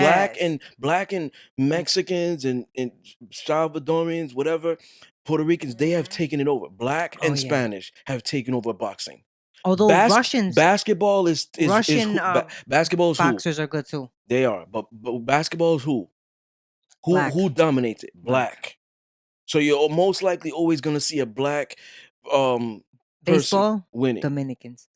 black and And Mexicans and Salvadorians, whatever, Puerto Ricans, they have mhm. taken it over. Black Oh and yeah. Spanish have taken over boxing. Although Basketball is Russian who? Basketball is who? boxers are good too. They are, but basketball is who? Who Black, dominates it? black. Black. So you're most likely always gonna see a black um person Baseball, winning. Dominicans.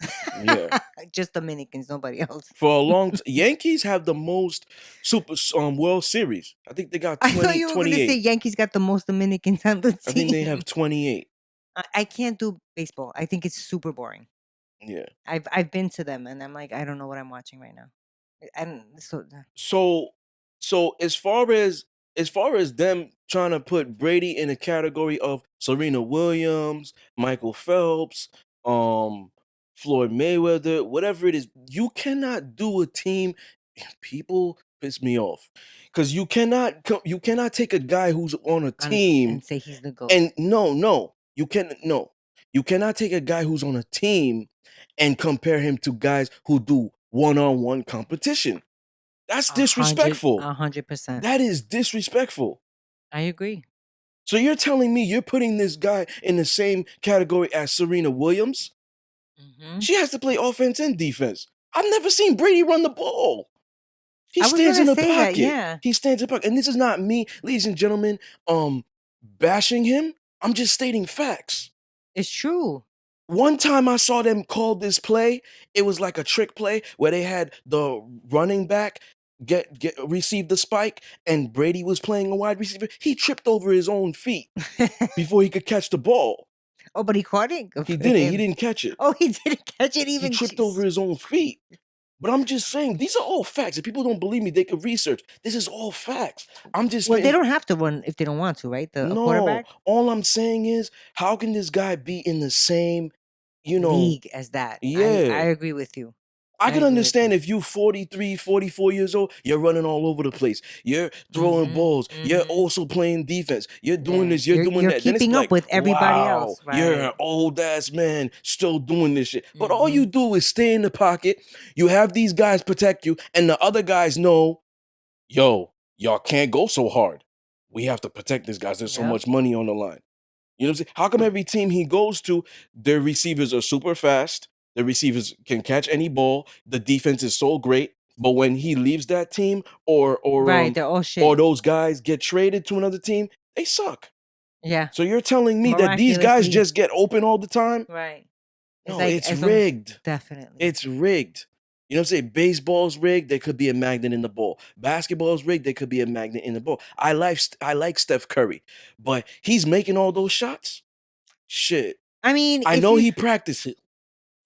Yeah. Just Dominicans, nobody else. For a Yankees have the most super World Series. I think they got I thought 20, you were gonna say 28. Yankees got the most Dominicans on the I think they team. have 28. I can't do baseball. I think it's super boring. Yeah. I've been to them and I'm like, I don't know what I'm watching right now. And so So as far as them trying to put Brady in a category of Serena Williams, Michael Phelps, Floyd Mayweather, whatever it is, you cannot do a team. People piss me off because you cannot take a guy who's on a team and say he's the GOAT. and you cannot take a guy who's on a team and compare him to guys who do one-on-one competition. That's disrespectful. 100%. That is disrespectful. I agree. So you're telling me you're putting this guy in the same category as Serena Williams? Hmm. She has to play offense and defense. I've never seen Brady run the ball. He I was stands gonna in the say that, pocket. yeah. He stands in the pocket. And this is not me, ladies and gentlemen, bashing him. I'm just stating facts. It's true. One time I saw them call this play, it was like a trick play where they had the running back get receive the spike and Brady was playing a wide receiver. He tripped over his own feet before he could catch the ball. Oh, but he caught it? Good He for didn't. He him. didn't catch it. Oh, he didn't catch it He even. tripped over Jeez. his own feet. But I'm just saying, these are all facts. If people don't believe me, they could research. This is all facts. I'm just Well, they spitting. don't have to run if they don't want to, right? A No, quarterback all I'm saying is, how can this guy be in the same, league as that. I yeah. agree with you. I I can agree with you. understand if you 43, 44 years old, you're running all over the place. You're throwing Mhm. balls. You're Mhm. also playing defense. You're doing Yeah. this, you're doing You're that. Then it's keeping up like, with everybody wow, else, you're an right? old ass man still doing this shit. But all you Mhm. do is stay in the pocket. You have these guys protect you, and the other guys know, yo, y'all can't go so hard. We have to protect these guys. There's so Yep. much money on the line. You know what I'm saying? How come every team he goes to, their receivers are super fast, the receivers can catch any ball, the defense is so great, but when he leaves that team Right. They're all or shit. those guys get traded to another team, they suck. Yeah. So you're telling me that these guys Miraculously. just get open all the time? Right. It's No, like it's as long rigged. definitely. It's rigged. You know what I'm saying? Baseball's rigged, there could be a magnet in the ball. Basketball's rigged, there could be a magnet in the ball. I like Steph Curry, but he's making all those shots. Shit. I mean, I if know you he practices.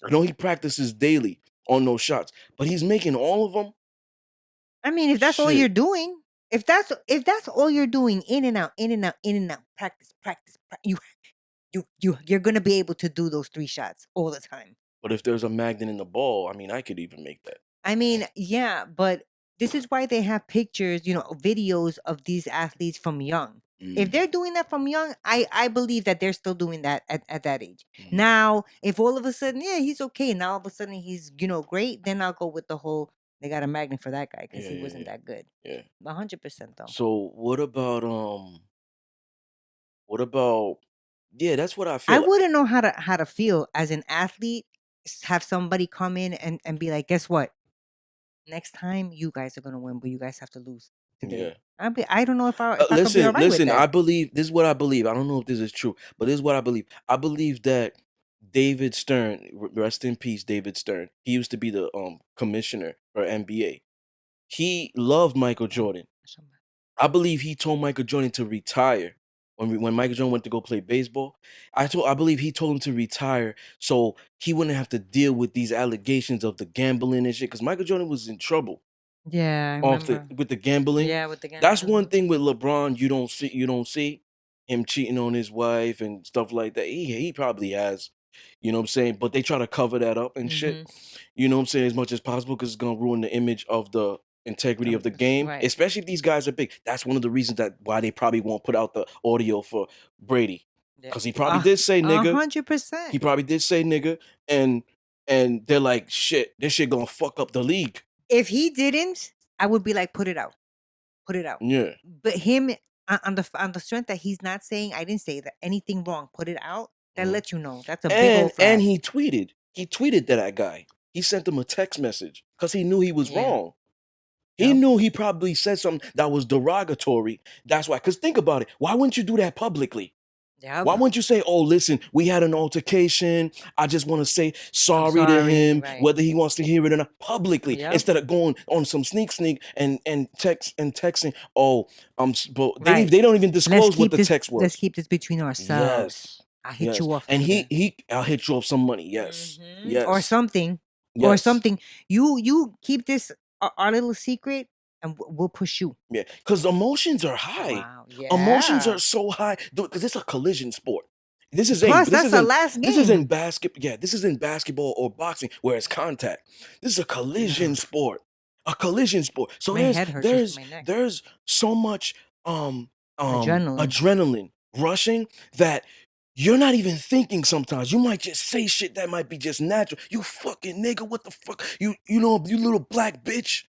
I know he practices daily on those shots, but he's making all of them. I mean, if that's all you're Shit. doing, if that's all you're doing, in and out, in and out, in and out, practice, practice, you're gonna be able to do those 3 shots all the time. But if there's a magnet in the ball, I mean, I could even make that. I mean, yeah, but this is why they have pictures, videos of these athletes from young. If Mm, they're doing that from young, I believe that they're still doing that at that age. mhm. Now, if all of a sudden, yeah, he's okay, now all of a sudden he's, great, then I'll go with the whole they got a magnet for that guy because Yeah, he yeah, wasn't yeah, that good. yeah. 100% though. So what about yeah, that's what I I feel. wouldn't know how to feel as an athlete, have somebody come in and be like, guess what? Next time you guys are gonna win, but you guys have to lose Yeah. today. I don't know if I could be all Listen, right with listen, I that. believe this is what I believe. I don't know if this is true, but this is what I believe. I believe that David Stern, rest in peace, David Stern. He used to be the commissioner for NBA. He loved Michael Oh, Jordan. somebody. I believe he told Michael Jordan to retire when Michael Jordan went to go play baseball. I believe he told him to retire so he wouldn't have to deal with these allegations of the gambling and shit. Because Michael Jordan was in trouble Yeah, I off the remember. with the gambling. Yeah, with the That's gambling. one thing with LeBron you don't see him cheating on his wife and stuff like that. He probably has, you know what I'm saying? But they try to cover that up and shit. Mhm. You know what I'm saying, as much as possible because it's gonna ruin the image of the integrity of the game, Right. especially if these guys are big. That's one of the reasons that why they probably won't put out the audio for Brady. Yeah. Because he probably did say nigga. He 100%. probably did say nigga, and they're like, shit, this shit gonna fuck up the league. If he didn't, I would be like, put it out. Put it out. Yeah. But him, on the strength that he's not saying I didn't say that anything wrong, put it out. That Mhm. lets you know. That's a big And old flag. he tweeted. He tweeted to that guy. He sent him a text message because he knew he was Yeah. wrong. He Yep. knew he probably said something that was derogatory. That's why. Because think about it. Why wouldn't you do that publicly? Yep. Why wouldn't you say, "Oh, listen, we had an altercation. I just want to say I'm sorry to sorry. him, Right. whether he wants to hear it or not, publicly," Yep. instead of going on some sneak and texting. Oh, but Right. they don't even disclose what the text Let's was. keep this between ourselves. Yes, I hit yes, you off and later. I'll hit you off some money. Yes, Or yes, something. Or yes. something. You keep this our little secret and we'll push you. Yeah, because emotions are high. Wow. Emotions are Yeah. so high because it's a collision sport. This is a Plus, this that's the isn't last this isn't game. basket. Yeah, this isn't basketball or boxing where it's contact. This is a collision sport. A collision sport. So My there's head hurts just from there's my neck. there's so much Adrenaline. adrenaline rushing that you're not even thinking sometimes. You might just say shit that might be just natural. You fucking nigga, what the fuck? You little black bitch.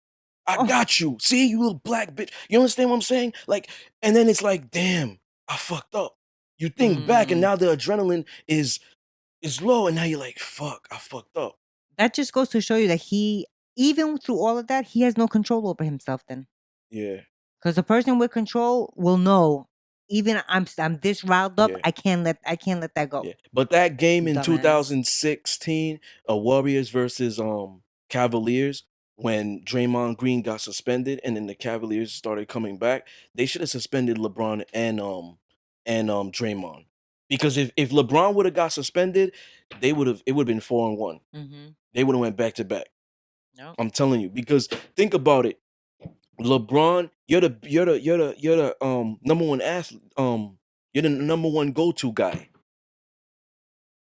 I Oh. got you. See, you little black bitch. You understand what I'm saying? Like, and then it's like, damn, I fucked up. You think back, and Mm. now the adrenaline is low, and now you're like, fuck, I fucked up. That just goes to show you that he, even through all of that, he has no control over himself then. Yeah, Because the person with control will know, even I'm this riled up, yeah. I can't let that go. Yeah, but that game in Dumbass. 2016, Warriors versus Cavaliers, when Draymond Green got suspended and then the Cavaliers started coming back, they should have suspended LeBron and Draymond. Because if LeBron would have got suspended, it would have been 4-1. Mhm. They would have went back to back. Yep. I'm telling you, because think about it. LeBron, you're the number one athlete, you're the number one go-to guy.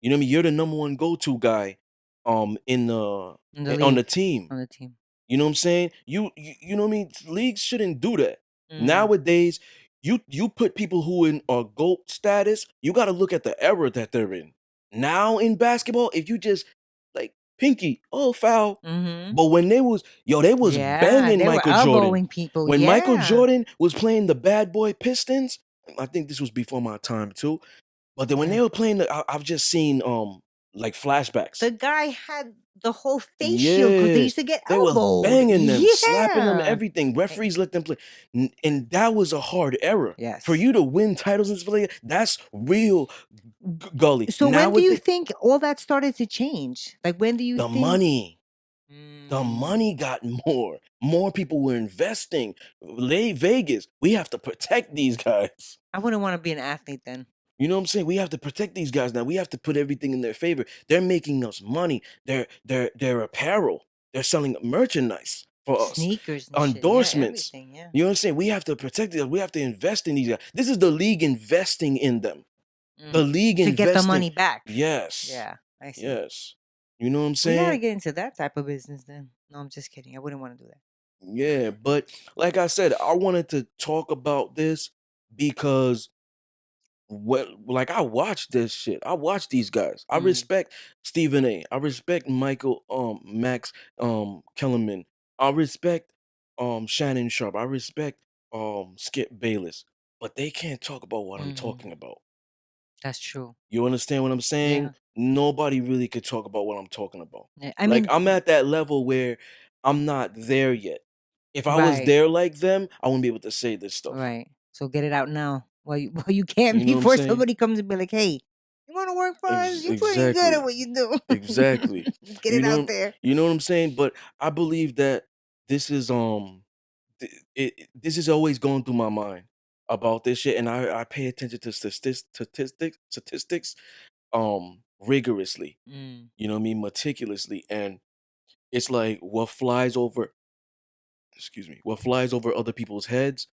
You know what I mean? You're the number one go-to guy, in the In the on the league, team. on the team. You know what I'm saying? You know what I mean? Leagues shouldn't do that. Mm. Nowadays, you put people who in are GOAT status, you gotta look at the era that they're in. Now in basketball, if you just like pinky, oh foul. Mhm. But when they was Yeah, banging they were Michael Jordan. elbowing people. When Michael Yeah. Jordan was playing the bad boy Pistons, I think this was before my time too. But then when Yeah. they were playing, I've just seen like flashbacks. The guy had the whole face shield because they Yeah, used to get they was elbowed. banging them, slapping them, Yeah. everything. Eh, Referees let them play, and that was a hard era for yes. you to win titles in this league. That's real gully. So when do you Nowadays, think all that started to change? Like when do you the think? money, The Mm. money got more. More people were investing. Vegas, we have to protect these guys. I wouldn't want to be an athlete then. You know what I'm saying? We have to protect these guys now. We have to put everything in their favor. They're making us money. They're apparel. They're selling merchandise for us. Sneakers and shit. Yeah, Endorsements. everything. Yeah. You know what I'm saying? We have to protect them. We have to invest in these guys. This is the league investing in them. The Mm. league To get the investing. money back. Yes. Yeah, I see. Yes. You know what I'm We gotta saying? get into that type of business then. No, I'm just kidding. I wouldn't want to do that. Yeah, but like I said, I wanted to talk about this because like I watch this shit. I watch these guys. I Mm. respect Stephen A. I respect Michael Max Kellerman. I respect Shannon Sharp. I respect Skip Bayless. But they can't talk about what I'm Mm. talking about. That's true. You understand what I'm saying? Yeah. Nobody really could talk about what I'm talking about. Yeah. I Like I'm mean, at that level where I'm not there yet. If I was right, there like them, I wouldn't be able to say this stuff. right. So get it out now while you while you can You know what I'm before saying? somebody comes and be like, "Hey, you want to work for us? You're pretty good at Exactly. what you do. Exactly. Get You it out know there." you know what I'm saying? But I believe that this is this is always going through my mind about this shit, and I pay attention to statistics rigorously. Mm. You know what I mean? Meticulously. And it's like what flies over, excuse me, what flies over other people's heads,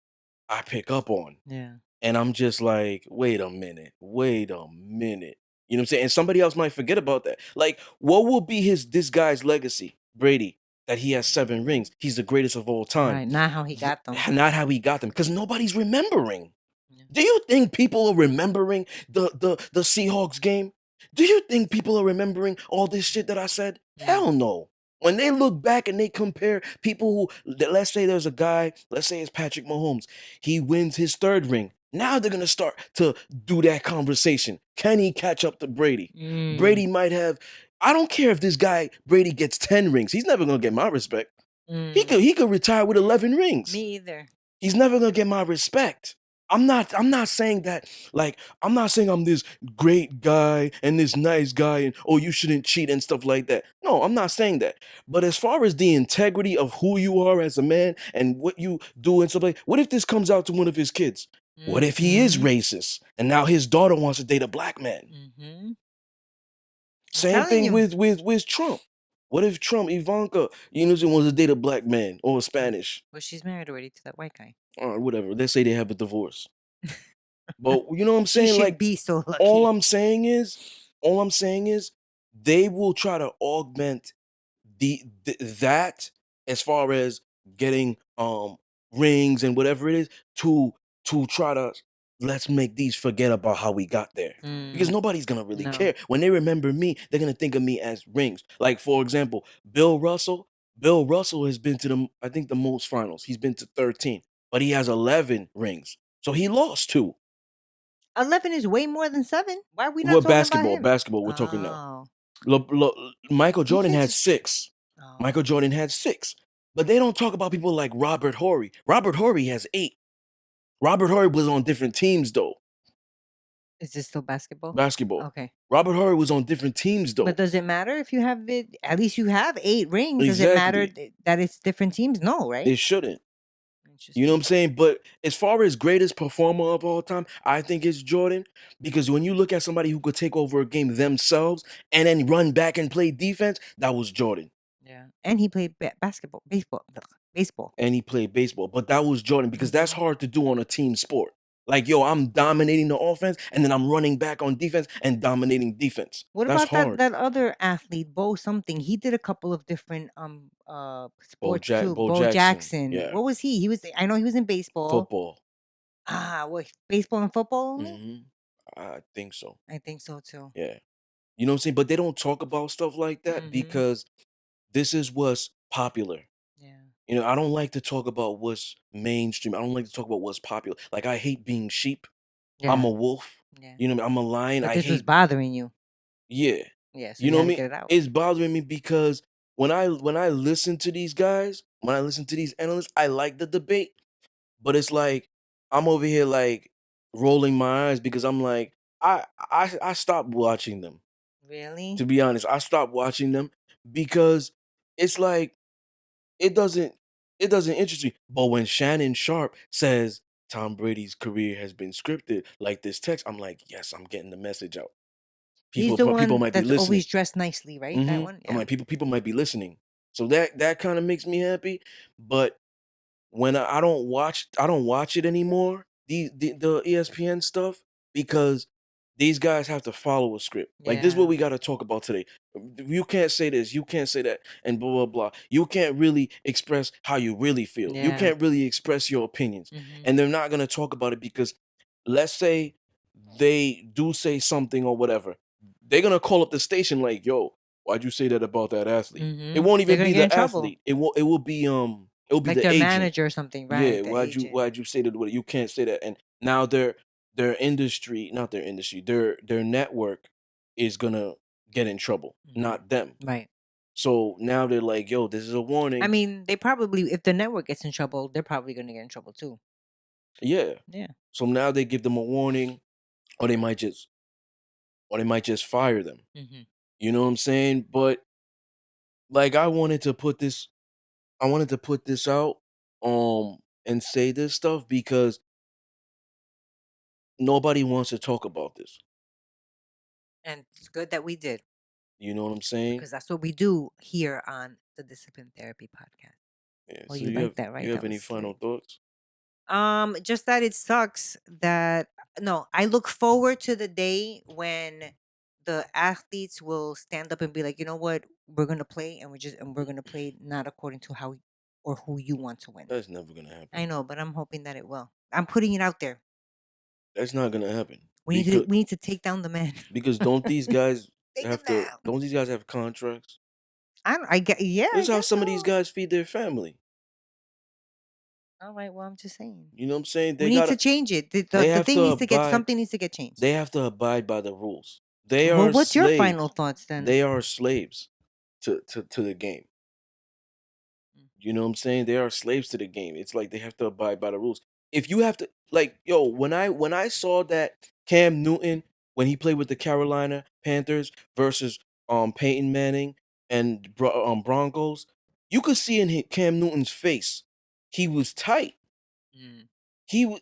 I pick up on. Yeah. And I'm just like, wait a minute, wait a minute. You know what I'm saying? And somebody else might forget about that. Like, what will be this guy's legacy, Brady, that he has 7 rings? He's the greatest of all time. Right. Not how he got them. Not how he got them, because nobody's remembering. Yeah. Do you think people are remembering the Seahawks game? Do you think people are remembering all this shit that I said? Mm. Hell no. When they look back and they compare people let's say there's a guy, let's say it's Patrick Mahomes, he wins his 3rd ring. Now they're gonna start to do that conversation. Can he catch up to Brady? Mm. Brady might have. I don't care if this guy Brady gets 10 rings. He's never gonna get my respect. Mm. He could retire with 11 rings. Me either. He's never gonna get my respect. I'm not saying that, like, I'm not saying I'm this great guy and this nice guy and oh you shouldn't cheat and stuff like that. No, I'm not saying that. But as far as the integrity of who you are as a man and what you do and stuff like, what if this comes out to one of his kids? What if he is Mm-hmm. racist and now his daughter wants to date a black man? Mm-hmm. I'm Same telling thing you. with Trump. What if Trump, Ivanka, wants to date a black man or a Spanish? Well, she's married already to that white guy. Or whatever. Let's say they have a divorce. But you know what I'm He saying? should Like, be so all lucky. I'm saying is, all I'm saying is, they will try to augment that as far as getting rings and whatever it is to try to let's make these forget about how we got there. Because Mm. nobody's gonna really No. care. When they remember me, they're gonna think of me as rings. Like, for example, Bill Russell. Bill Russell has been to I think the most finals. He's been to 13, but he has 11 rings. So he lost 2. 11 is way more than 7. Why are we not Well, talking about basketball, him? basketball, we're talking now. Oh. Michael He Jordan can had just. 6. Oh. Michael Jordan had 6. But they don't talk about people like Robert Horry. Robert Horry has 8. Robert Horry was on different teams though. Is this still basketball? Basketball. Okay. Robert Horry was on different teams But though. does it matter if you have it? At least you have 8 rings. Does it matter Exactly. that it's different teams? No, right? It shouldn't. You know what Interesting. I'm saying? But as far as greatest performer of all time, I think it's Jordan. Because when you look at somebody who could take over a game themselves and then run back and play defense, that was Jordan. Yeah. And he played basketball, baseball, baseball. And he played baseball. But that was Jordan because that's Mhm. hard to do on a team sport. Like, yo, I'm dominating the offense and then I'm running back on defense and dominating defense. What That's about that hard. other athlete, Bo something? He did a couple of different sports too. Bo Bo Jackson. Jackson. Yeah. What was he? He was I know he was in baseball. Football. What, baseball and football only? Hmm. I think so. I think so too. Yeah. You know what I'm saying? But they don't talk about stuff like that Mhm. because this is what's popular. Yeah. I don't like to talk about what's mainstream. I don't like to talk about what's popular. Like, I hate being sheep. I'm Yeah. a wolf. Yeah. I'm a lion. But I this was hate. bothering you. Yeah. Yeah, so You you know what had I to mean? get it out. It's bothering me because when I listen to these guys, when I listen to these analysts, I like the debate, but it's like I'm over here like rolling my eyes because I'm like I stopped watching them. To Really? be honest, I stopped watching them because it's like it doesn't it doesn't interest me. But when Shannon Sharp says Tom Brady's career has been scripted, like this text, I'm like, yes, I'm getting the message out. He's the People one might be that's always listening. dressed nicely, right? That one? I'm Yeah. like, people might be listening. So that kind of makes me happy. But when I don't watch it anymore, the ESPN stuff, because these guys have to follow a script. Like this is what Yeah. we got to talk about today. You can't say this, you can't say that, and blah blah blah. You can't really express how you really feel. You Yeah. can't really express your opinions, Mhm. and they're not gonna talk about it because, let's say, they do say something or whatever, they're gonna call up the station like, "Yo, why'd you say that about that athlete?" It Mhm. won't They're even gonna be get in the trouble. athlete. It will be it'll be Like the their agent. manager or something, Yeah, right? The agent. why'd you say that? You can't say that. And now their industry, not their industry, their network is gonna get in trouble, Mhm. not them. Right. So now they're like, yo, this is a I warning. mean, they probably if the network gets in trouble, they're probably gonna get in trouble too. Yeah. Yeah. So now they give them a warning, or they might just fire them. Mhm. You know what I'm saying? But like I wanted to put this out and say this stuff because nobody wants to talk about this. And it's good that we did You know what I'm saying? because that's what we do here on the Discipline Therapy Podcast. Yeah. Oh, So you like that, you right? have That any was final good. thoughts? Just that it sucks that no, I look forward to the day when the athletes will stand up and be like, you know what, we're gonna play and we're gonna play not according to how or who you want to win. That's never gonna I happen. know, but I'm hoping that it will. I'm putting it out there. That's not gonna happen We need to take down the man. because don't these guys Take him down. don't these guys have contracts? I get yeah, This I is how guess some of these so. guys feed their family. All right, well, I'm just saying. You know what I'm saying? We need to change it. They The have thing to needs to get abide something needs to get changed. they have to abide by the rules. They Well, are what's your final slaves. thoughts then? They are slaves to the game. You know what I'm saying? They are slaves to the game. It's like they have to abide by the rules. If you have to, like, yo, when I saw that Cam Newton, when he played with the Carolina Panthers versus Peyton Manning and Broncos, you could see in Cam Newton's face, he was tight. Mm. He was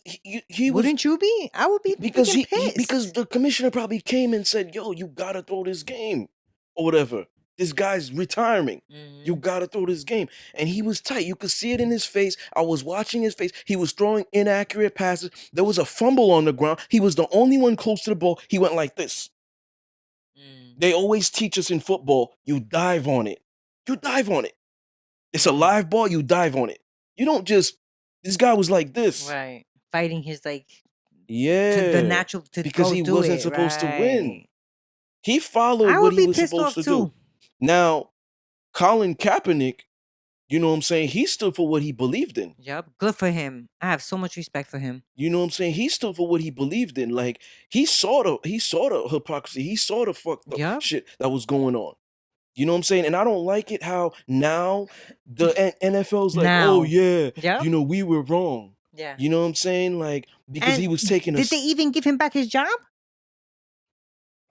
Wouldn't you be? I would be because freaking because pissed. the commissioner probably came and said, "Yo, you gotta throw this game," or whatever. This guy's retiring. You Mhm. gotta throw this game, and he was tight. You could see it in his face. I was watching his face. He was throwing inaccurate passes. There was a fumble on the ground. He was the only one close to the ball. He went like this. Mm. They always teach us in football: you dive on it. You dive on it. It's a Mm. live ball. You dive on it. You don't just. This guy was like this. Right. Fighting his like to the Yeah, natural to because go he do wasn't it. supposed to win. Right. He followed I what would he be was pissed supposed off to do. too. Now, Colin Kaepernick, you know what I'm saying? He stood for what he believed in. Yep. Good for him. I have so much respect for him. You know what I'm saying? He stood for what he believed in. Like he saw the hypocrisy. He saw the fucked up Yep. shit that was going on. You know what I'm saying? And I don't like it how now the NFL's like, oh Now. yeah, Yep. you know, we were wrong. Yeah. You know what I'm saying? Like, because And he was taking did they us. even give him back his job?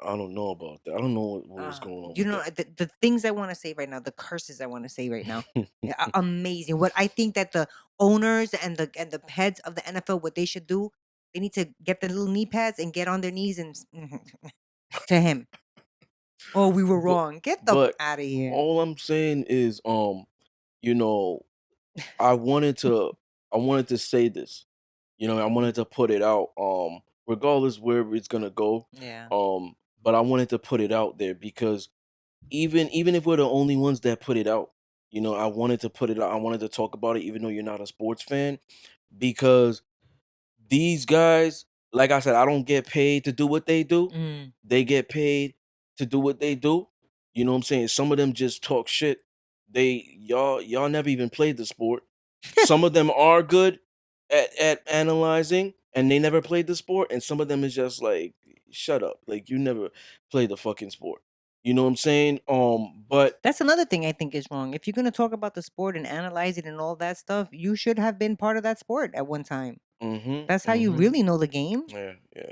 I don't know about that. I don't know what was going on You with know the things I want to say right now, the curses I want to say right now, are that. amazing. What I think that the owners and the heads of the NFL, what they should do, they need to get the little knee pads and get on their knees and to him. Oh, we were but wrong. Get the but out of here. all I'm saying is you know, I wanted to I wanted to say this. You know, I Mhm. wanted to put it out regardless where it's going to go. Yeah. But I wanted to put it out there because even if we're the only ones that put it out, you know, I wanted to put it out. I wanted to talk about it even though you're not a sports fan because these guys, like I said, I don't get paid to do what they do. Mm. They get paid to do what they do. You know what I'm saying? Some of them just talk shit. Y'all never even played the sport. Some of them are good at analyzing and they never played the sport. And some of them is just like, shut up. Like you never played the fucking sport. You know what I'm saying? But That's another thing I think is wrong. If you're gonna talk about the sport and analyze it and all that stuff, you should have been part of that sport at one time. mm-hmm, That's how you mm-hmm. really know the game. Yeah, yeah,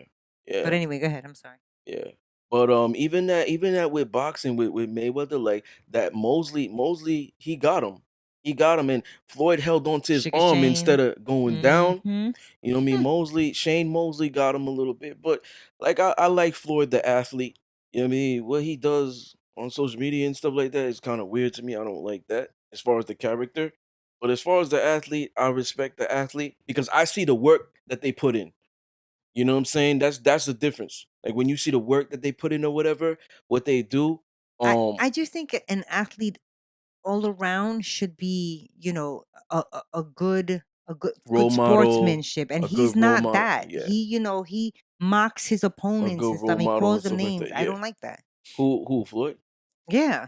But yeah, anyway, go ahead. I'm sorry. yeah. But even that with boxing with Mayweather, like that Mosley, he got him, and Floyd held on to his Shook his arm instead chain. of going down. Mhm. You know what I mean? Shane Mosley got him a little bit, but like I like Floyd the athlete. You know what I mean? What he does on social media and stuff like that is kind of weird to me. I don't like that as far as the character. But as far as the athlete, I respect the athlete because I see the work that they put in. You know what I'm saying? That's the difference. Like when you see the work that they put in or whatever, what they do, I just think an athlete all around should be, a good role model, sportsmanship, and a he's good role not model, that. yeah, He mocks his a opponents good and stuff. role And he model and calls them stuff like names. that, I yeah. don't like that. Who Floyd? Yeah.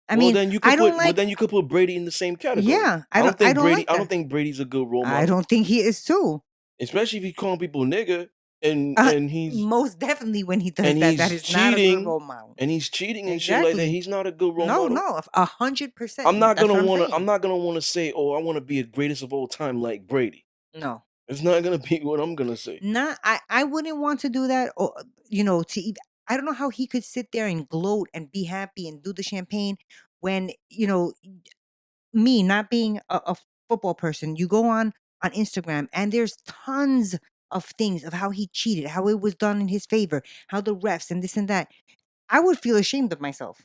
I Well, mean, then you I could don't put well like then you could put Brady in the same category. yeah, I don't like I don't that. think Brady's a good role I model, don't think he is too. especially if he's calling people nigga and Uh, and Most definitely when he does and that, that he's is not a good cheating role model. and he's cheating and shit like that. Exactly. He's not a good role No, model. no, 100%. That's what I'm I'm saying. not gonna wanna say, "Oh, I wanna be the greatest of all time like Brady." No. It's not gonna be what I'm gonna say. Not I wouldn't want to do that, or to eat. I don't know how he could sit there and gloat and be happy and do the champagne when, me not being a football person, you go on Instagram and there's tons of things of how he cheated, how it was done in his favor, how the refs and this and that. I would feel ashamed of myself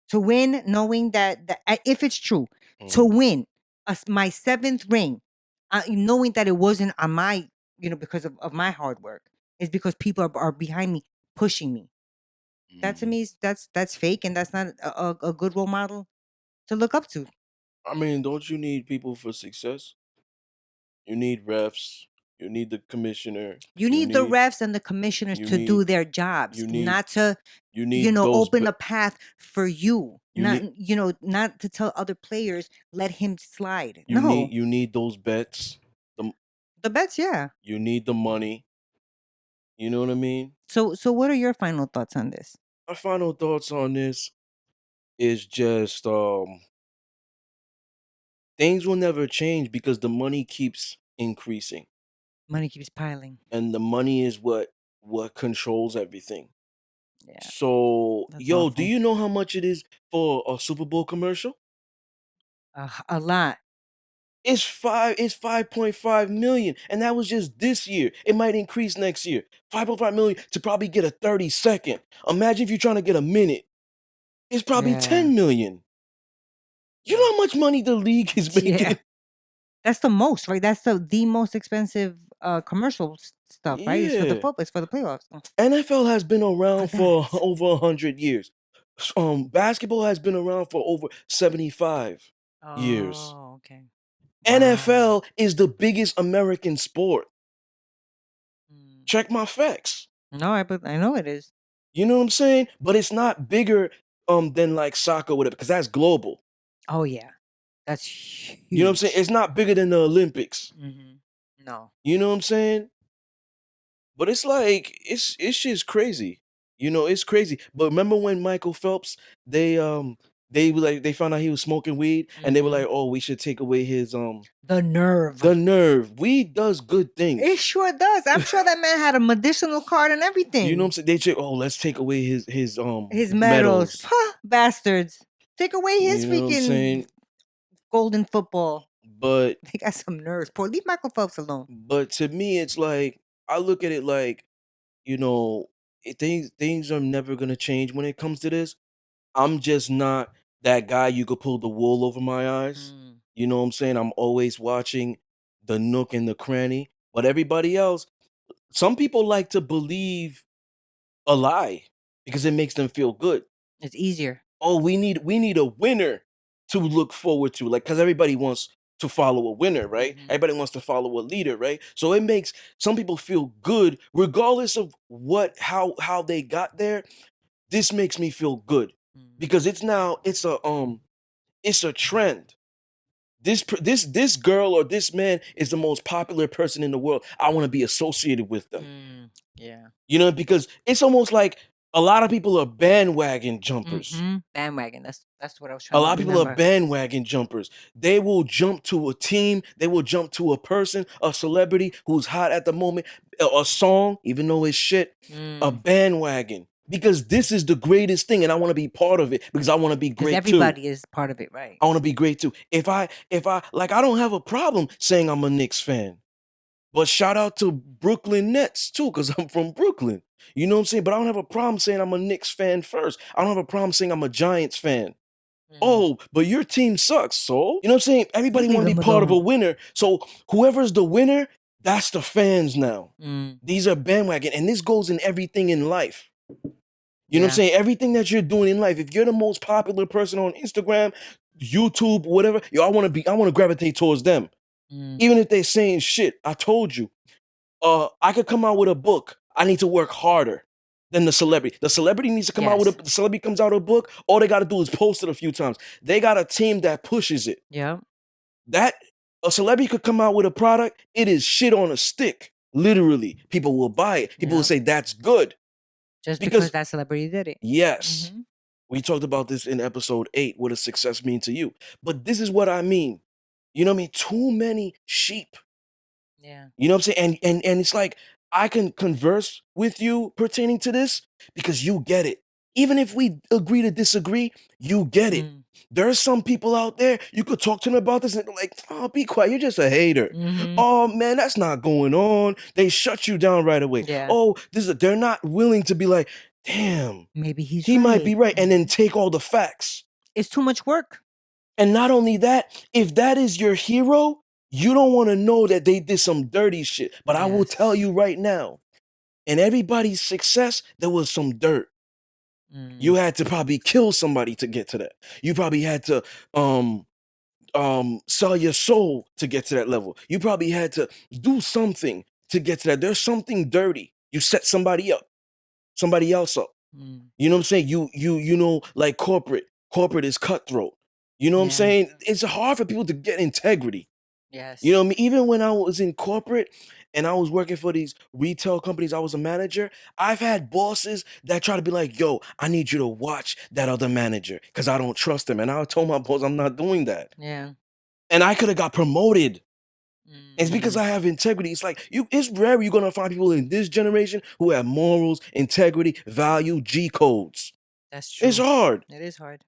to win, knowing that if it's true, to Mhm. win my seventh ring, knowing that it wasn't on my, because of my hard work, is because people are behind me pushing me. That to Mhm. me is that's fake, and that's not a good role model to look up to. I mean, don't you need people for success? You need refs, you need the commissioner, You need the refs and the commissioners you to do need their jobs, you need not to, you need those open be a path for you. you need Not to tell other players, let him slide. No. you need those bets. The The bets, yeah. You need the money. You know what I mean? So what are your final thoughts on this? My final thoughts on this is just things will never change because the money keeps increasing. Money keeps piling. And the money is what controls everything. Yeah, So, that's yo, do awful. you know how much it is for a Super Bowl commercial? A lot. It's 5.5 million. And that was just this year. It might increase next year. 5.5 million to probably get a 30-second. Imagine if you're trying to get a minute. It's probably Yeah. 10 million. You Yeah. know how much money the league is Yeah. making? That's the most, right? That's the most expensive commercial stuff, right? It's for the Yeah. football, it's for the playoffs. NFL has been For around for that. over 100 years. Basketball has been around for over 75 years. Oh, okay. Wow. NFL is the biggest American sport. Mm. Check my facts. No, I know it is. You know what I'm saying? But it's not bigger than like soccer or whatever, because that's global. Oh yeah. That's You know what I'm saying? huge. It's not bigger than the Olympics. No. You know what I'm saying? But it's like it's just crazy. You know, it's crazy. But remember when Michael Phelps, they were like they found out he was smoking weed and they were Mhm. like, "Oh, we should take away his The nerve. the nerve." Weed does good It things. sure does. I'm sure that man had a medicinal card and You know what I'm everything. saying? They say, "Oh, let's take away his His medals. medals." Huh, bastards. Take away his You know what I'm freaking saying? golden football. But They got some nerves. Poor, leave Michael Phelps alone. to me it's like I look at it like, you know, things are never going to change when it comes to this. I'm just not that guy you could pull the wool over my eyes. Mm. You know what I'm saying? I'm always watching the nook and the cranny. But everybody else, some people like to believe a lie because it makes them feel good. It's easier. Oh, we need a winner to look forward to. Like, because everybody wants to follow a winner, right? Mhm. Everybody wants to follow a leader, right? So it makes some people feel good, regardless of how they got there. This makes me feel good Mm. because it's a trend. This girl or this man is the most popular person in the world. I want to be associated with them. Yeah. You know, because it's almost like a lot of people are bandwagon jumpers. Bandwagon. That's what I was A trying to lot of people are remember. bandwagon jumpers. They will jump to a team, they will jump to a person, a celebrity who's hot at the moment, a song, even though it's shit, a Mm. bandwagon. because this is the greatest thing and I want to be part of it because I want to be Because great too. everybody is part of it, right? I want to be great too. If I like, I don't have a problem saying I'm a Knicks fan. But shout out to Brooklyn Nets too, because I'm from Brooklyn. You know what I'm saying? But I don't have a problem saying I'm a Knicks fan first. I don't have a problem saying I'm a Giants fan. Mm. Oh, but your team sucks, so you know what I'm saying? You Everybody leave want to be them part of a alone. winner. So whoever's the winner, that's the fans now. Mm. These are bandwagon, and this goes in everything in life. You know what I'm Yeah. saying? Everything that you're doing in life. If you're the most popular person on Instagram, YouTube, whatever, I want to gravitate towards them. Mm. Even if they're saying shit, I told you. I could come out with a book. I need to work harder than the celebrity. The celebrity needs to come out with Yes. the celebrity comes out with a book. All they got to do is post it a few times. They got a team that pushes it. Yeah. That a celebrity could come out with a product. It is shit on a stick. Literally, people will buy it. People will Yeah. say that's good Just because because that celebrity did it. yes, Mm-hmm. we talked about this in episode 8. What does success mean to you? But this is what I mean. You know what I mean? Too many sheep. Yeah. You know what I'm saying? And it's like I can converse with you pertaining to this because you get it. Even if we agree to disagree, you get it. Mm. There's some people out there, you could talk to them about this and they're like, oh, be quiet. You're just a hater. Mm-hmm. Oh man, that's not going on. They shut you down right away. Yeah. Oh, they're not willing to be like, damn, Maybe he's he might be right. right. And then Mhm. take all the facts. It's too much work. And not only that, if that is your hero, you don't want to know that they did some dirty shit. But I will tell Yes. you right now, in everybody's success, there was some dirt. You Mm. had to probably kill somebody to get to that. You probably had to sell your soul to get to that level. You probably had to do something to get to that. There's something dirty. You set somebody up, somebody else up. Mm. You know what I'm saying? You know, like corporate. Corporate is cutthroat. You know what I'm Yeah. saying? It's hard for people to get integrity. You know Yes. what I mean? Even when I was in corporate and I was working for these retail companies, I was a manager. I've had bosses that try to be like, yo, I need you to watch that other manager because I don't trust him. And I told my boss, I'm not doing that. Yeah. And I could have got promoted. It's because Mm. I have integrity. It's like it's rare you're gonna find people in this generation who have morals, integrity, value, G codes. That's It's true. hard. It is hard.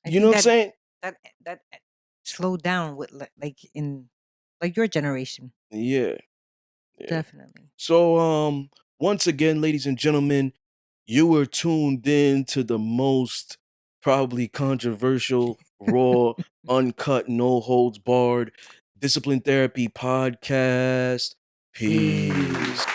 I You know think what I'm saying? that slowed down with like in like your generation. Yeah. Yeah. Definitely. So once again, ladies and gentlemen, you were tuned in to the most probably controversial, raw, uncut, no holds barred discipline therapy podcast. Peace. Peace.